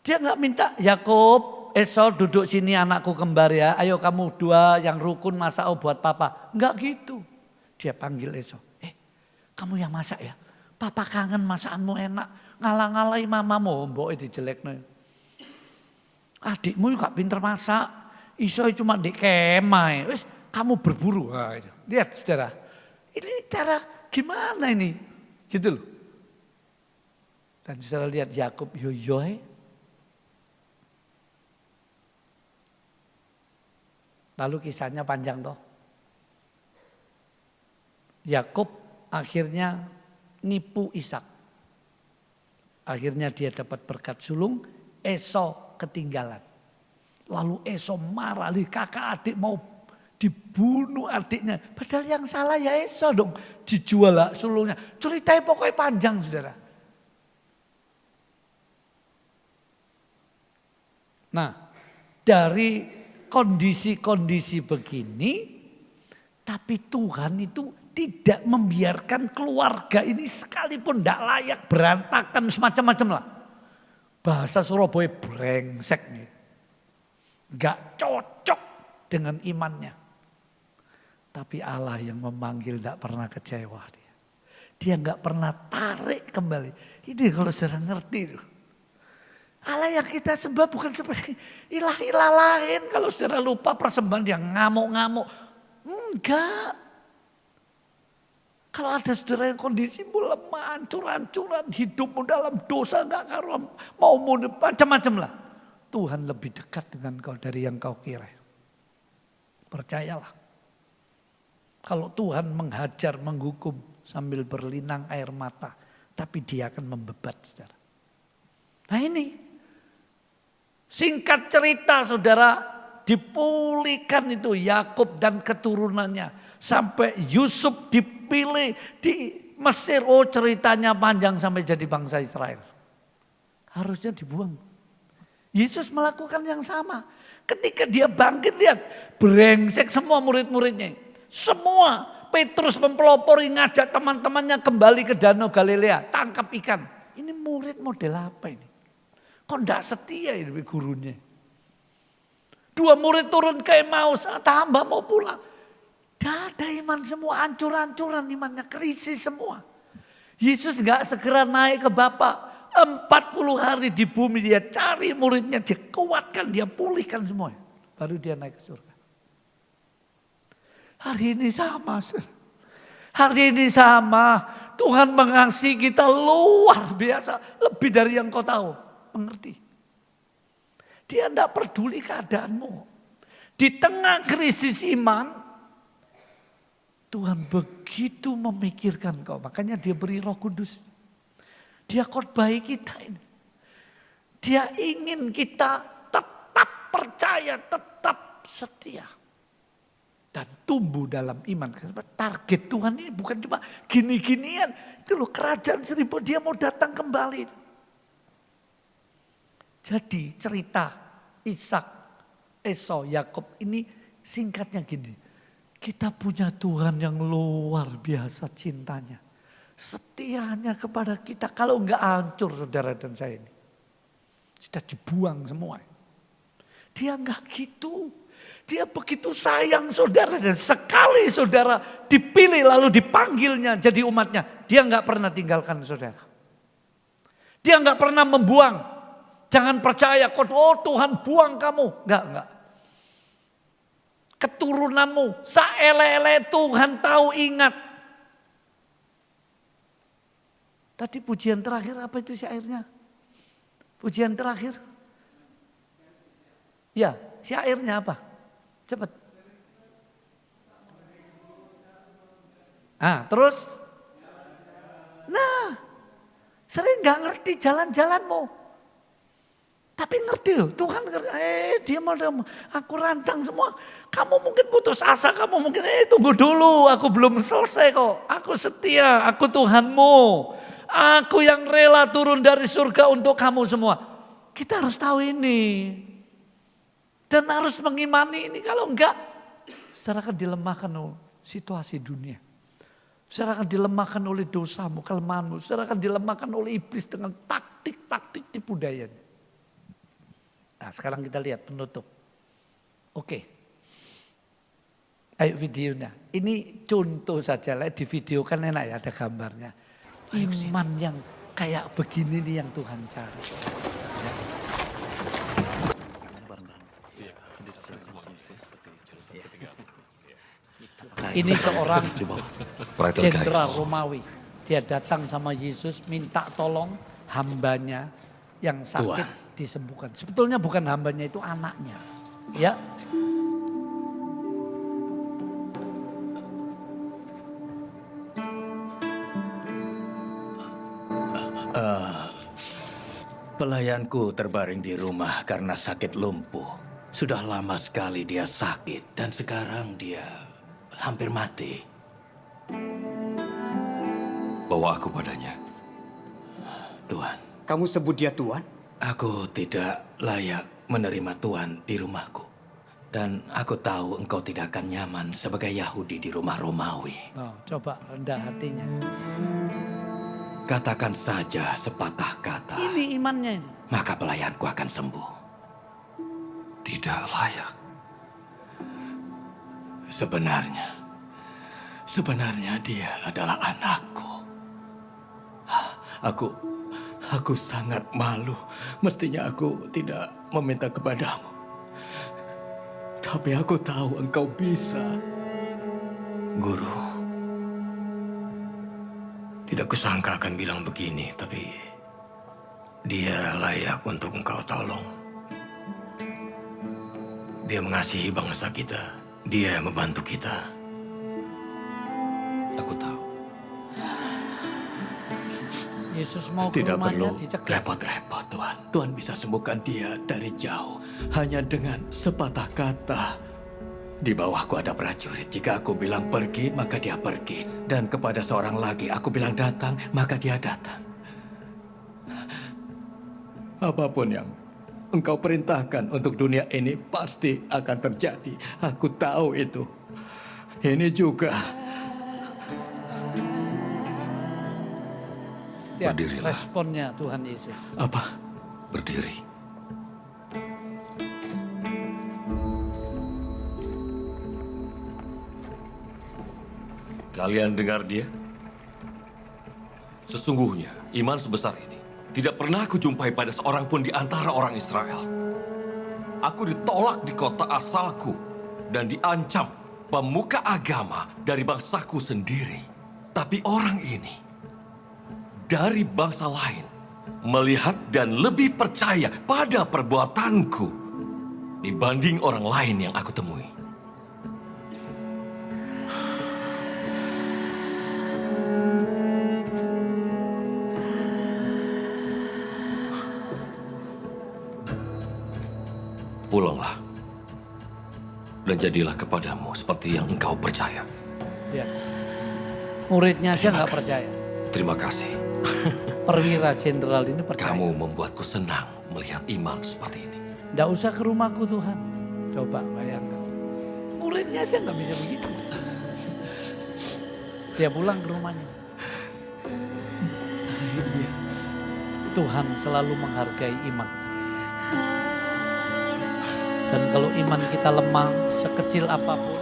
Dia nggak minta Yakub, Esau duduk sini anakku kembar ya. Ayo kamu 2 yang rukun masak buat papa. Nggak gitu. Dia panggil Esau. Kamu yang masak ya. Papa kangen masakanmu enak. Ngalah-ngalahi mamamu. Mbok itu jelek. Adikmu juga pinter masak. Iso cuma di kemai. Wis kamu berburu. Nah, lihat saudara. Ini cara gimana ini? Gitu loh. Dan saudara lihat Yakub yoyoy. Lalu kisahnya panjang toh. Yakub akhirnya nipu Ishak. Akhirnya dia dapat berkat sulung, Esau ketinggalan. Lalu Esau marah, kakak adik mau dibunuh adiknya. Padahal yang salah ya Esau dong, dijual lah sulungnya. Ceritanya pokoknya panjang saudara. Nah, dari kondisi-kondisi begini, tapi Tuhan itu tidak membiarkan keluarga ini sekalipun tidak layak, berantakan semacam-macam lah. Bahasa Surabaya brengsek nih. Gak cocok dengan imannya. Tapi Allah yang memanggil tidak pernah kecewa dia. Dia gak pernah tarik kembali. Ini kalau saudara ngerti. Allah yang kita sembah bukan seperti ilah-ilah lain. Kalau saudara lupa persembahan yang ngamuk-ngamuk. Enggak. Kalau ada saudara yang kondisimu lemah, hancur-hancuran, hidupmu dalam dosa, enggak karuan, maumu macam-macam lah. Tuhan lebih dekat dengan kau dari yang kau kira. Percayalah. Kalau Tuhan menghajar, menghukum sambil berlinang air mata. Tapi dia akan membebat saudara. Nah ini. Singkat cerita saudara, dipulihkan itu Yakub dan keturunannya. Sampai Yusuf dipilih di Mesir. Oh ceritanya panjang sampai jadi bangsa Israel. Harusnya dibuang. Yesus melakukan yang sama. Ketika dia bangkit lihat, brengsek semua murid-muridnya. Semua. Petrus mempelopori ngajak teman-temannya kembali ke Danau Galilea. Tangkap ikan. Ini murid model apa ini? Kok enggak setia ini gurunya. 2 murid turun ke Emmaus, tambah mau pulang. Gak ada iman semua, hancur-hancuran imannya, krisis semua. Yesus gak segera naik ke Bapa. 40 hari di bumi dia cari muridnya, dia kuatkan, dia pulihkan semua. Baru dia naik ke surga. Hari ini sama. Hari ini sama. Tuhan mengasihi kita luar biasa. Lebih dari yang kau tahu. Mengerti. Dia tidak peduli keadaanmu. Di tengah krisis iman, Tuhan begitu memikirkan kau. Makanya dia beri Roh Kudus. Dia khotbahi kita ini. Dia ingin kita tetap percaya, tetap setia. Dan tumbuh dalam iman. Target Tuhan ini bukan cuma gini-ginian. Itu loh kerajaan 1000 dia mau datang kembali. Jadi cerita Ishak, Esau, Yakub ini singkatnya gini. Kita punya Tuhan yang luar biasa cintanya. Setianya kepada kita. Kalau enggak hancur saudara dan saya ini. Sudah dibuang semua. Dia enggak gitu. Dia begitu sayang saudara. Dan sekali saudara dipilih lalu dipanggilnya jadi umatnya. Dia enggak pernah tinggalkan saudara. Dia enggak pernah membuang. Jangan percaya, oh Tuhan buang kamu. Enggak. Keturunanmu, saele-ele Tuhan tahu ingat. Tadi pujian terakhir apa itu syairnya? Pujian terakhir? Ya, syairnya apa? Cepat. Terus? Nah, sering gak ngerti jalan-jalanmu. Tapi ngerti loh, Tuhan ngerti, dia mau aku rancang semua. Kamu mungkin putus asa, kamu mungkin tunggu dulu, aku belum selesai kok. Aku setia, aku Tuhanmu. Aku yang rela turun dari surga untuk kamu semua. Kita harus tahu ini. Dan harus mengimani ini, kalau enggak, saudara akan dilemahkan oleh situasi dunia. Saudara akan dilemahkan oleh dosamu, kelemahanmu. Saudara akan dilemahkan oleh iblis dengan taktik-taktik tipu dayanya. Nah sekarang kita lihat penutup. Oke. Ayo videonya. Ini contoh saja lah, di video kan enak ya ada gambarnya. Iman yang kayak begini nih yang Tuhan cari. Ya. Ini seorang jenderal Romawi. Dia datang sama Yesus minta tolong hambanya yang sakit disembuhkan. Sebetulnya bukan hambanya, itu anaknya. Ya. Pelayanku terbaring di rumah karena sakit lumpuh. Sudah lama sekali dia sakit dan sekarang dia hampir mati. Bawa aku padanya. Tuhan. Kamu sebut dia Tuhan? Aku tidak layak menerima Tuhan di rumahku. Dan aku tahu engkau tidak akan nyaman sebagai Yahudi di rumah Romawi. Coba rendah hatinya. Katakan saja sepatah kata. Ini imannya ini. Maka pelayanku akan sembuh. Tidak layak. Sebenarnya dia adalah anakku. Aku sangat malu. Mestinya aku tidak meminta kepadamu. Tapi aku tahu engkau bisa. Guru, tidak kusangka akan bilang begini, tapi dia layak untuk engkau tolong. Dia mengasihi bangsa kita. Dia membantu kita. Aku tahu. Yesus mau ke Tidak rumahnya perlu dicegah. repot-repot, Tuhan. Tuhan bisa sembuhkan dia dari jauh. Hanya dengan sepatah kata. Di bawahku ada prajurit. Jika aku bilang pergi, maka dia pergi. Dan kepada seorang lagi, aku bilang datang, maka dia datang. Apapun yang engkau perintahkan untuk dunia ini pasti akan terjadi. Aku tahu itu. Ini juga. Lihat Berdirilah. responnya Tuhan Yesus. Apa? Berdiri. Kalian dengar dia? Sesungguhnya iman sebesar ini tidak pernah aku jumpai pada seorang pun di antara orang Israel. Aku ditolak di kota asalku dan diancam pemuka agama dari bangsaku sendiri. Tapi orang ini dari bangsa lain melihat dan lebih percaya pada perbuatanku dibanding orang lain yang aku temui. Pulanglah dan jadilah kepadamu seperti yang engkau percaya. Ya. Muridnya aja Terima nggak kasih. percaya. Terima kasih. Perwira jenderal ini percaya. Kamu membuatku senang melihat iman seperti ini. Nggak usah ke rumahku Tuhan. Coba bayangkan. Muridnya aja nggak bisa begitu. Dia pulang ke rumahnya. Tuhan selalu menghargai iman. Dan kalau iman kita lemah, sekecil apapun,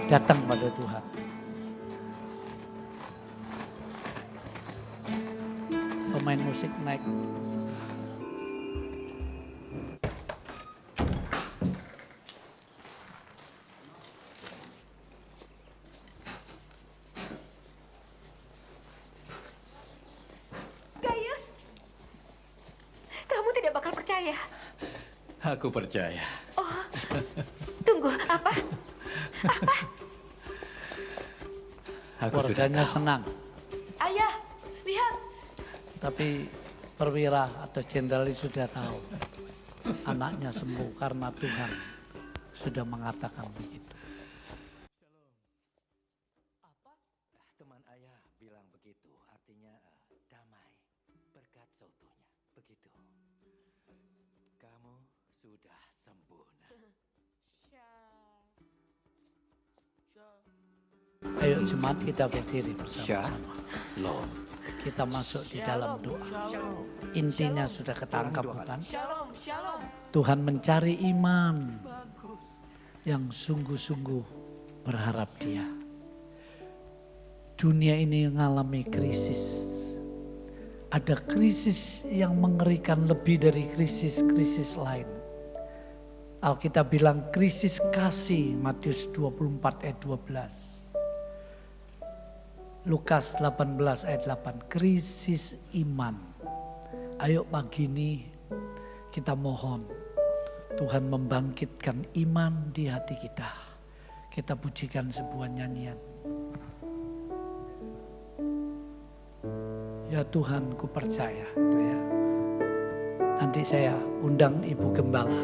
datang pada Tuhan. Pemain musik naik. Gaius, kamu tidak bakal percaya. Aku percaya. Oh, tunggu, apa? Aku sudah Keluarganya tahu. senang. Ayah, lihat. Tapi perwira atau jenderal itu sudah tahu. Anaknya sembuh karena Tuhan sudah mengatakan begitu. Teman ayah bilang begitu, artinya damai, berkat seutuhnya. Begitu. Kamu sudah sempurna. Ayo jemaat kita berdiri bersama-sama. Shalom. Kita masuk di dalam doa. Intinya sudah ketangkap bukan? Shalom, shalom. Tuhan mencari iman yang sungguh-sungguh berharap Dia. Dunia ini mengalami krisis. Ada krisis yang mengerikan lebih dari krisis-krisis lain. Alkitab bilang krisis kasih, Matius 24 ayat 12. Lukas 18 ayat 8, krisis iman. Ayo pagi ini kita mohon Tuhan membangkitkan iman di hati kita. Kita pujikan sebuah nyanyian. Ya Tuhan, ku percaya. Itu ya. Nanti saya undang Ibu Gembala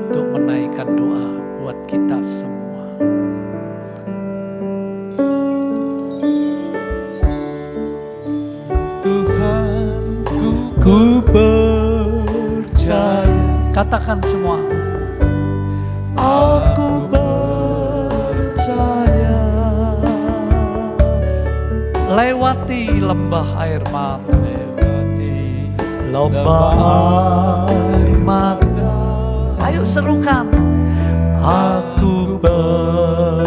untuk menaikkan doa buat kita semua. Ku percaya. Katakan semua. Aku percaya. Lewati lembah air mata. Lembah air mata. Ayo serukan. Aku percaya.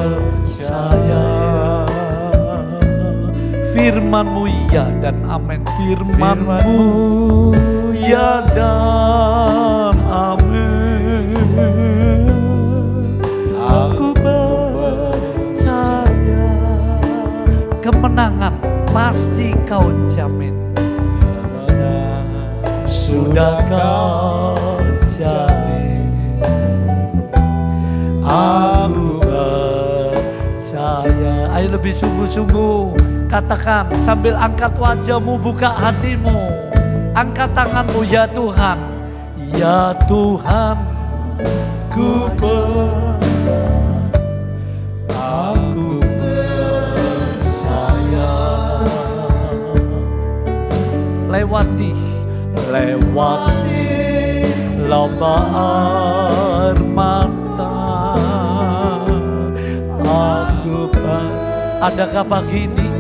Firman-Mu ya dan amin. Firman-Mu ya dan amin. Aku percaya kemenangan pasti Kau jamin. Sudah Kau jamin. Aku percaya. Ayo lebih sungguh-sungguh katakan sambil angkat wajahmu, buka hatimu, angkat tanganmu. Ya Tuhan, ya Tuhan, aku percaya. Lewati lomba air mata. Adakah pagi ini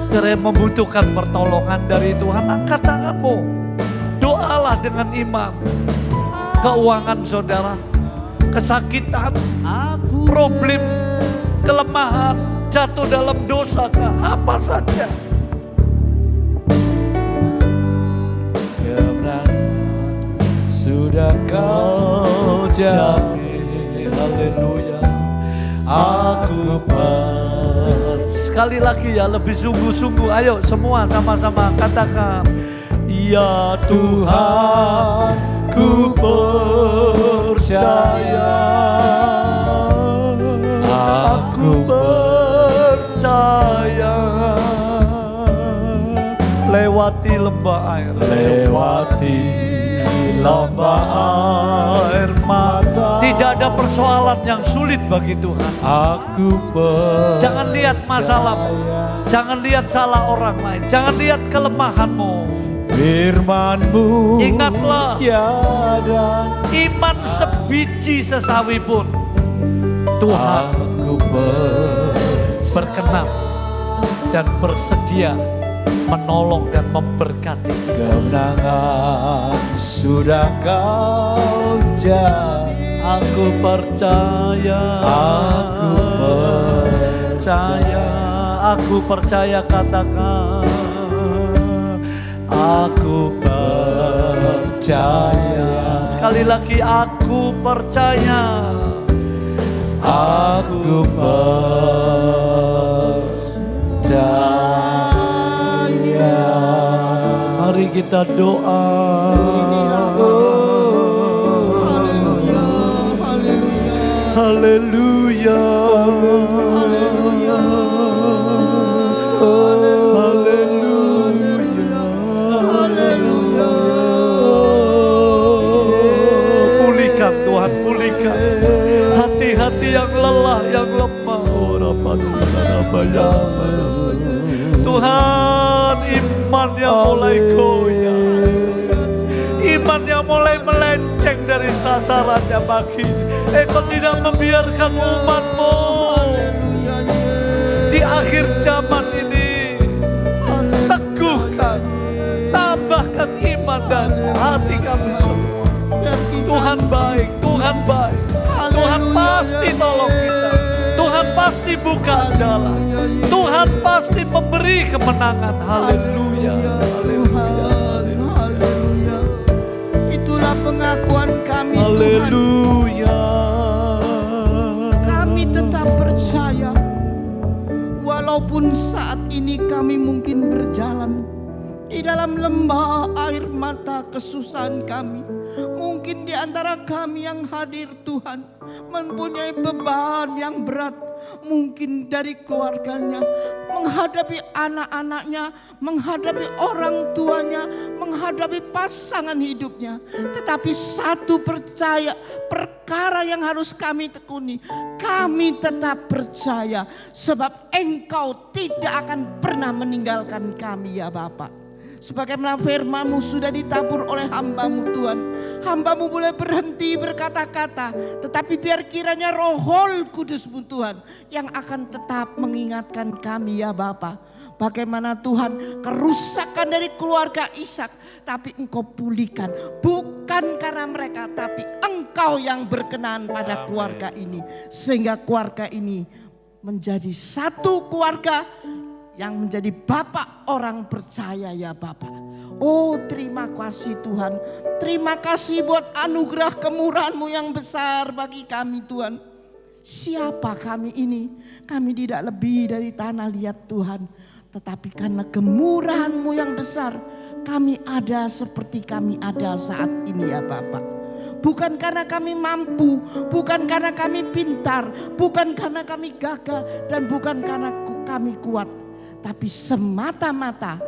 saudara yang membutuhkan pertolongan dari Tuhan? Angkat tanganmu, doalah dengan iman. Keuangan saudara, kesakitan, problem, kelemahan, jatuh dalam dosa, apa saja. Sudah Kau jamin. Haleluya. Aku sekali lagi ya, lebih sungguh-sungguh. Ayo semua sama-sama katakan. Ya Tuhan, ku percaya. Aku percaya. Lewati lembah air. Lewati lembah air mata. Tidak ada persoalan yang sulit bagi Tuhan. Aku jangan lihat masalahmu, jangan lihat salah orang lain, jangan lihat kelemahanmu. Firman-Mu ingatlah ya, dan iman sebiji sesawi pun Tuhan berkenan dan bersedia menolong dan memberkati. Kemenangan sudah Kau jamin. Aku percaya. Aku percaya. Aku percaya, katakan. Aku percaya. Sekali lagi, aku percaya. Aku percaya. Mari kita doa. Haleluya. Haleluya. Haleluya. Haleluya. Pulihkan Tuhan, pulihkan hati-hati yang lelah, yang lemah. Tuhan, iman yang mulai goyah, iman yang mulai melenceng dari sasarannya pagi ini. Engkau tidak membiarkan umat-Mu di akhir zaman ini. Teguhkan, tambahkan iman dan hati kami semua. Tuhan baik, Tuhan baik. Tuhan pasti tolong kita. Tuhan pasti buka jalan. Tuhan pasti memberi kemenangan. Haleluya. Haleluya. Itulah pengakuan kami, Tuhan. Haleluya. Kami tetap percaya. Walaupun saat ini kami mungkin berjalan di dalam lembah air mata kesusahan kami. Mungkin di antara kami yang hadir, Tuhan, mempunyai beban yang berat. Mungkin dari keluarganya, menghadapi anak-anaknya, menghadapi orang tuanya, menghadapi pasangan hidupnya. Tetapi satu perkara yang harus kami tekuni. Kami tetap percaya sebab Engkau tidak akan pernah meninggalkan kami, ya Bapa. Sebagaimana firman-Mu sudah ditabur oleh hamba-Mu, Tuhan. Hamba-Mu boleh berhenti berkata-kata, tetapi biar kiranya Roh Kudus-Mu, Tuhan, yang akan tetap mengingatkan kami, ya Bapa. Bagaimana Tuhan kerusakan dari keluarga Ishak, tapi Engkau pulihkan. Bukan karena mereka, tapi Engkau yang berkenan pada keluarga ini. Sehingga keluarga ini menjadi satu keluarga yang menjadi bapak orang percaya ya Bapak. Oh terima kasih Tuhan. Terima kasih buat anugerah kemurahan-Mu yang besar bagi kami Tuhan. Siapa kami ini? Kami tidak lebih dari tanah liat Tuhan. Tetapi karena kemurahan-Mu yang besar, kami ada seperti kami ada saat ini ya Bapak. Bukan karena kami mampu, bukan karena kami pintar, bukan karena kami gagah, dan bukan karena kami kuat. Tapi semata-mata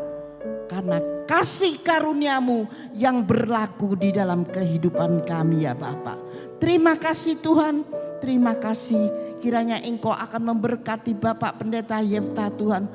karena kasih karunia-Mu yang berlaku di dalam kehidupan kami ya Bapak. Terima kasih Tuhan, terima kasih. Kiranya Engkau akan memberkati Bapak Pendeta Yefta Tuhan.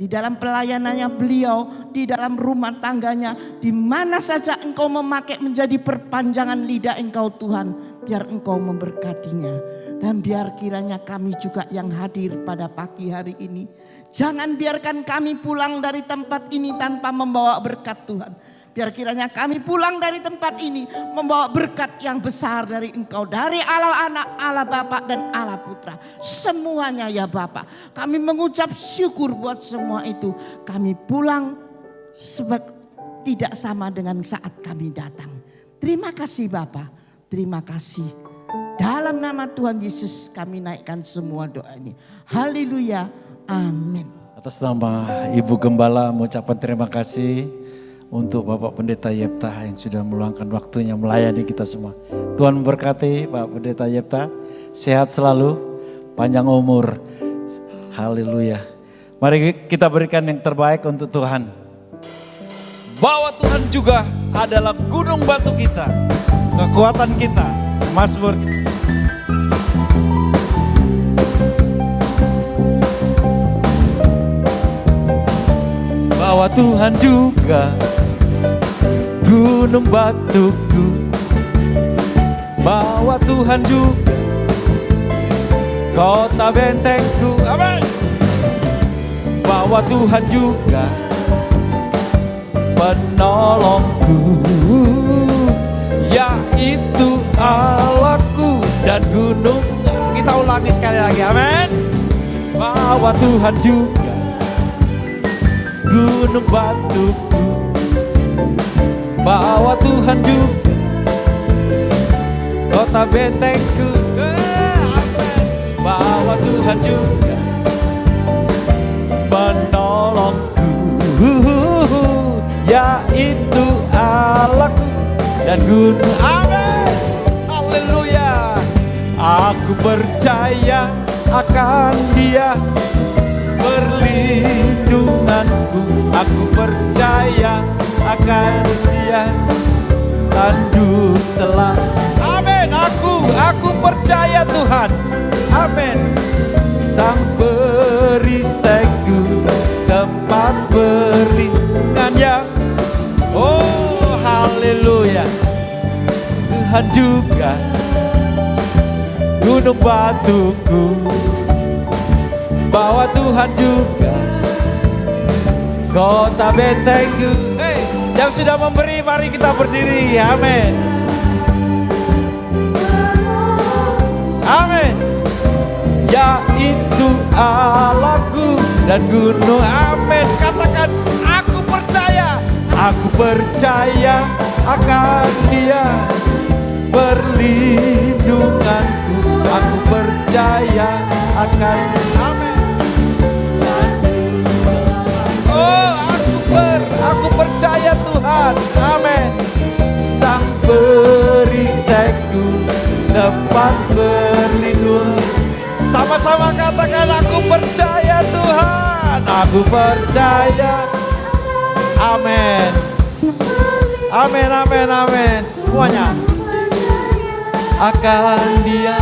Di dalam pelayanannya beliau, di dalam rumah tangganya, di mana saja Engkau memakai menjadi perpanjangan lidah Engkau Tuhan. Biar Engkau memberkatinya. Dan biar kiranya kami juga yang hadir pada pagi hari ini. Jangan biarkan kami pulang dari tempat ini tanpa membawa berkat Tuhan. Biar kiranya kami pulang dari tempat ini membawa berkat yang besar dari Engkau. Dari Allah Anak, Allah Bapa dan Allah Putra. Semuanya ya Bapa. Kami mengucap syukur buat semua itu. Kami pulang tidak sama dengan saat kami datang. Terima kasih Bapa. Terima kasih. Dalam nama Tuhan Yesus kami naikkan semua doa ini. Haleluya. Amin. Atas nama Ibu Gembala mengucapkan terima kasih untuk Bapak Pendeta Yefta yang sudah meluangkan waktunya melayani kita semua. Tuhan memberkati Pak Pendeta Yefta, sehat selalu, panjang umur. Haleluya. Mari kita berikan yang terbaik untuk Tuhan. Bahwa Tuhan juga adalah gunung batu kita, kekuatan kita. Mazmur. Bahwa Tuhan juga gunung batuku, bahwa Tuhan juga kota bentengku. Amin. Bahwa Tuhan juga penolongku, yaitu Allahku dan gunung. Kita ulangi sekali lagi, amin. Bahwa Tuhan juga gunung batuku, bahwa Tuhan juga kota bentengku. Amin. Bahwa Tuhan juga penolongku, yaitu Allahku dan gunung. Amin. Haleluya. Aku percaya akan Dia perlindunganku. Aku percaya akan Dia tanduk selalu. Amin. Aku percaya Tuhan. Amin. Sang perisaiku, tempat perlindungan yang, oh haleluya. Tuhan juga gunung batuku, bahwa Tuhan juga kota bentengku. Hey, yang sudah memberi mari kita berdiri. Amin. Amin. Yaitu Allahku dan gunung. Amin. Katakan aku percaya. Aku percaya akan Dia perlindunganku. Aku percaya akan. Amin. Oh, aku percaya Tuhan. Amin. Sang perisaiku, tempat berlindung. Sama-sama katakan aku percaya Tuhan. Aku percaya. Amin. Amin, amin, amin. Semuanya. Akan Dia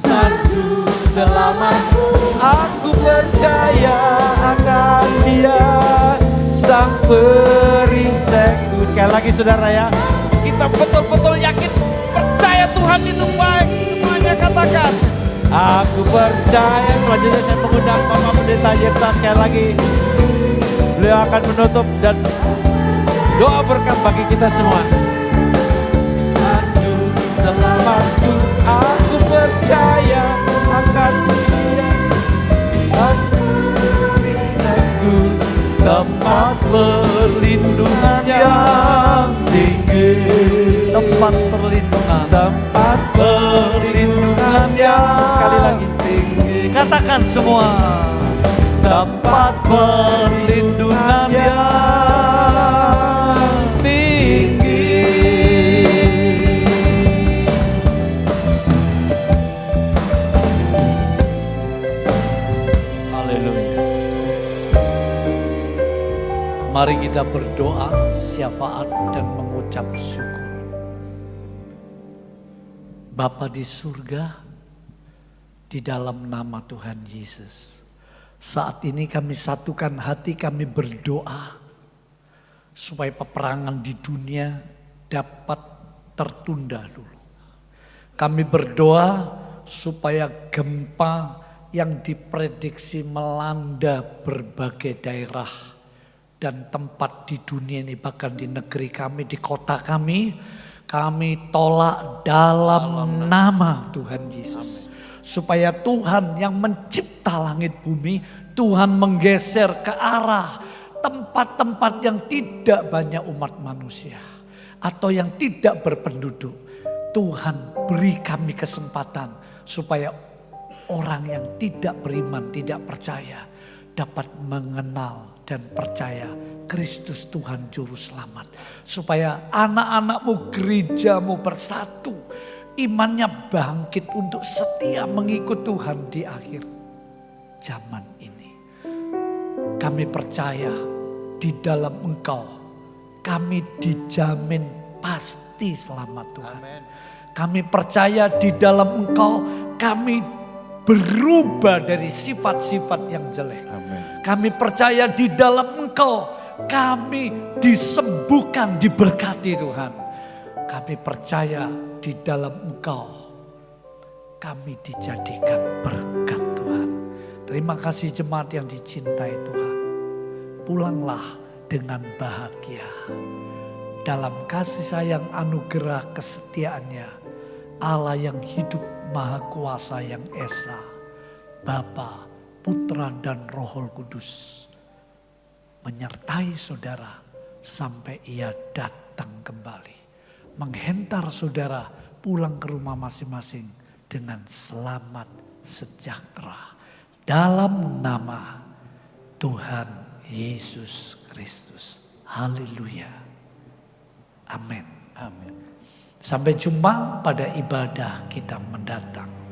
tanduk selamat. Aku percaya akan Dia sang perisaiku. Sekali lagi saudara ya, kita betul-betul yakin percaya Tuhan itu baik. Semuanya katakan aku percaya. Selanjutnya saya mengundang Bapak Pendeta Yefta sekali lagi. Beliau akan menutup dan doa berkat bagi kita semua. Aduh selamatku, aku percaya akan Dia sang perisaiku. tempat perlindungan yang tinggi, tempat perlindungan yang sekali lagi tinggi. Katakan semua, tempat perlindungan yang tinggi. Haleluya. Mari kita berdoa, syafaat dan mengucap syukur. Bapa di surga, di dalam nama Tuhan Yesus, saat ini kami satukan hati, kami berdoa supaya peperangan di dunia dapat tertunda dulu. Kami berdoa supaya gempa yang diprediksi melanda berbagai daerah dan tempat di dunia ini, bahkan di negeri kami, di kota kami tolak dalam nama Tuhan Yesus. Supaya Tuhan yang mencipta langit bumi, Tuhan menggeser ke arah tempat-tempat yang tidak banyak umat manusia atau yang tidak berpenduduk. Tuhan beri kami kesempatan supaya orang yang tidak beriman, tidak percaya dapat mengenal dan percaya Kristus Tuhan Juru Selamat. Supaya anak-anakmu, gerejamu bersatu, imannya bangkit untuk setia mengikut Tuhan di akhir zaman ini. Kami percaya di dalam Engkau kami dijamin pasti selamat Tuhan. Kami percaya di dalam Engkau kami berubah dari sifat-sifat yang jelek. Kami percaya di dalam Engkau kami disembuhkan, diberkati Tuhan. Kami percaya di dalam Engkau kami dijadikan berkat Tuhan. Terima kasih jemaat yang dicintai Tuhan. Pulanglah dengan bahagia dalam kasih sayang anugerah kesetiaannya. Allah yang hidup maha kuasa yang esa, Bapa, Putra dan Roh Kudus menyertai saudara sampai ia datang kembali. Menghentar saudara pulang ke rumah masing-masing dengan selamat sejahtera. Dalam nama Tuhan Yesus Kristus. Haleluya. Amin. Sampai jumpa pada ibadah kita mendatang.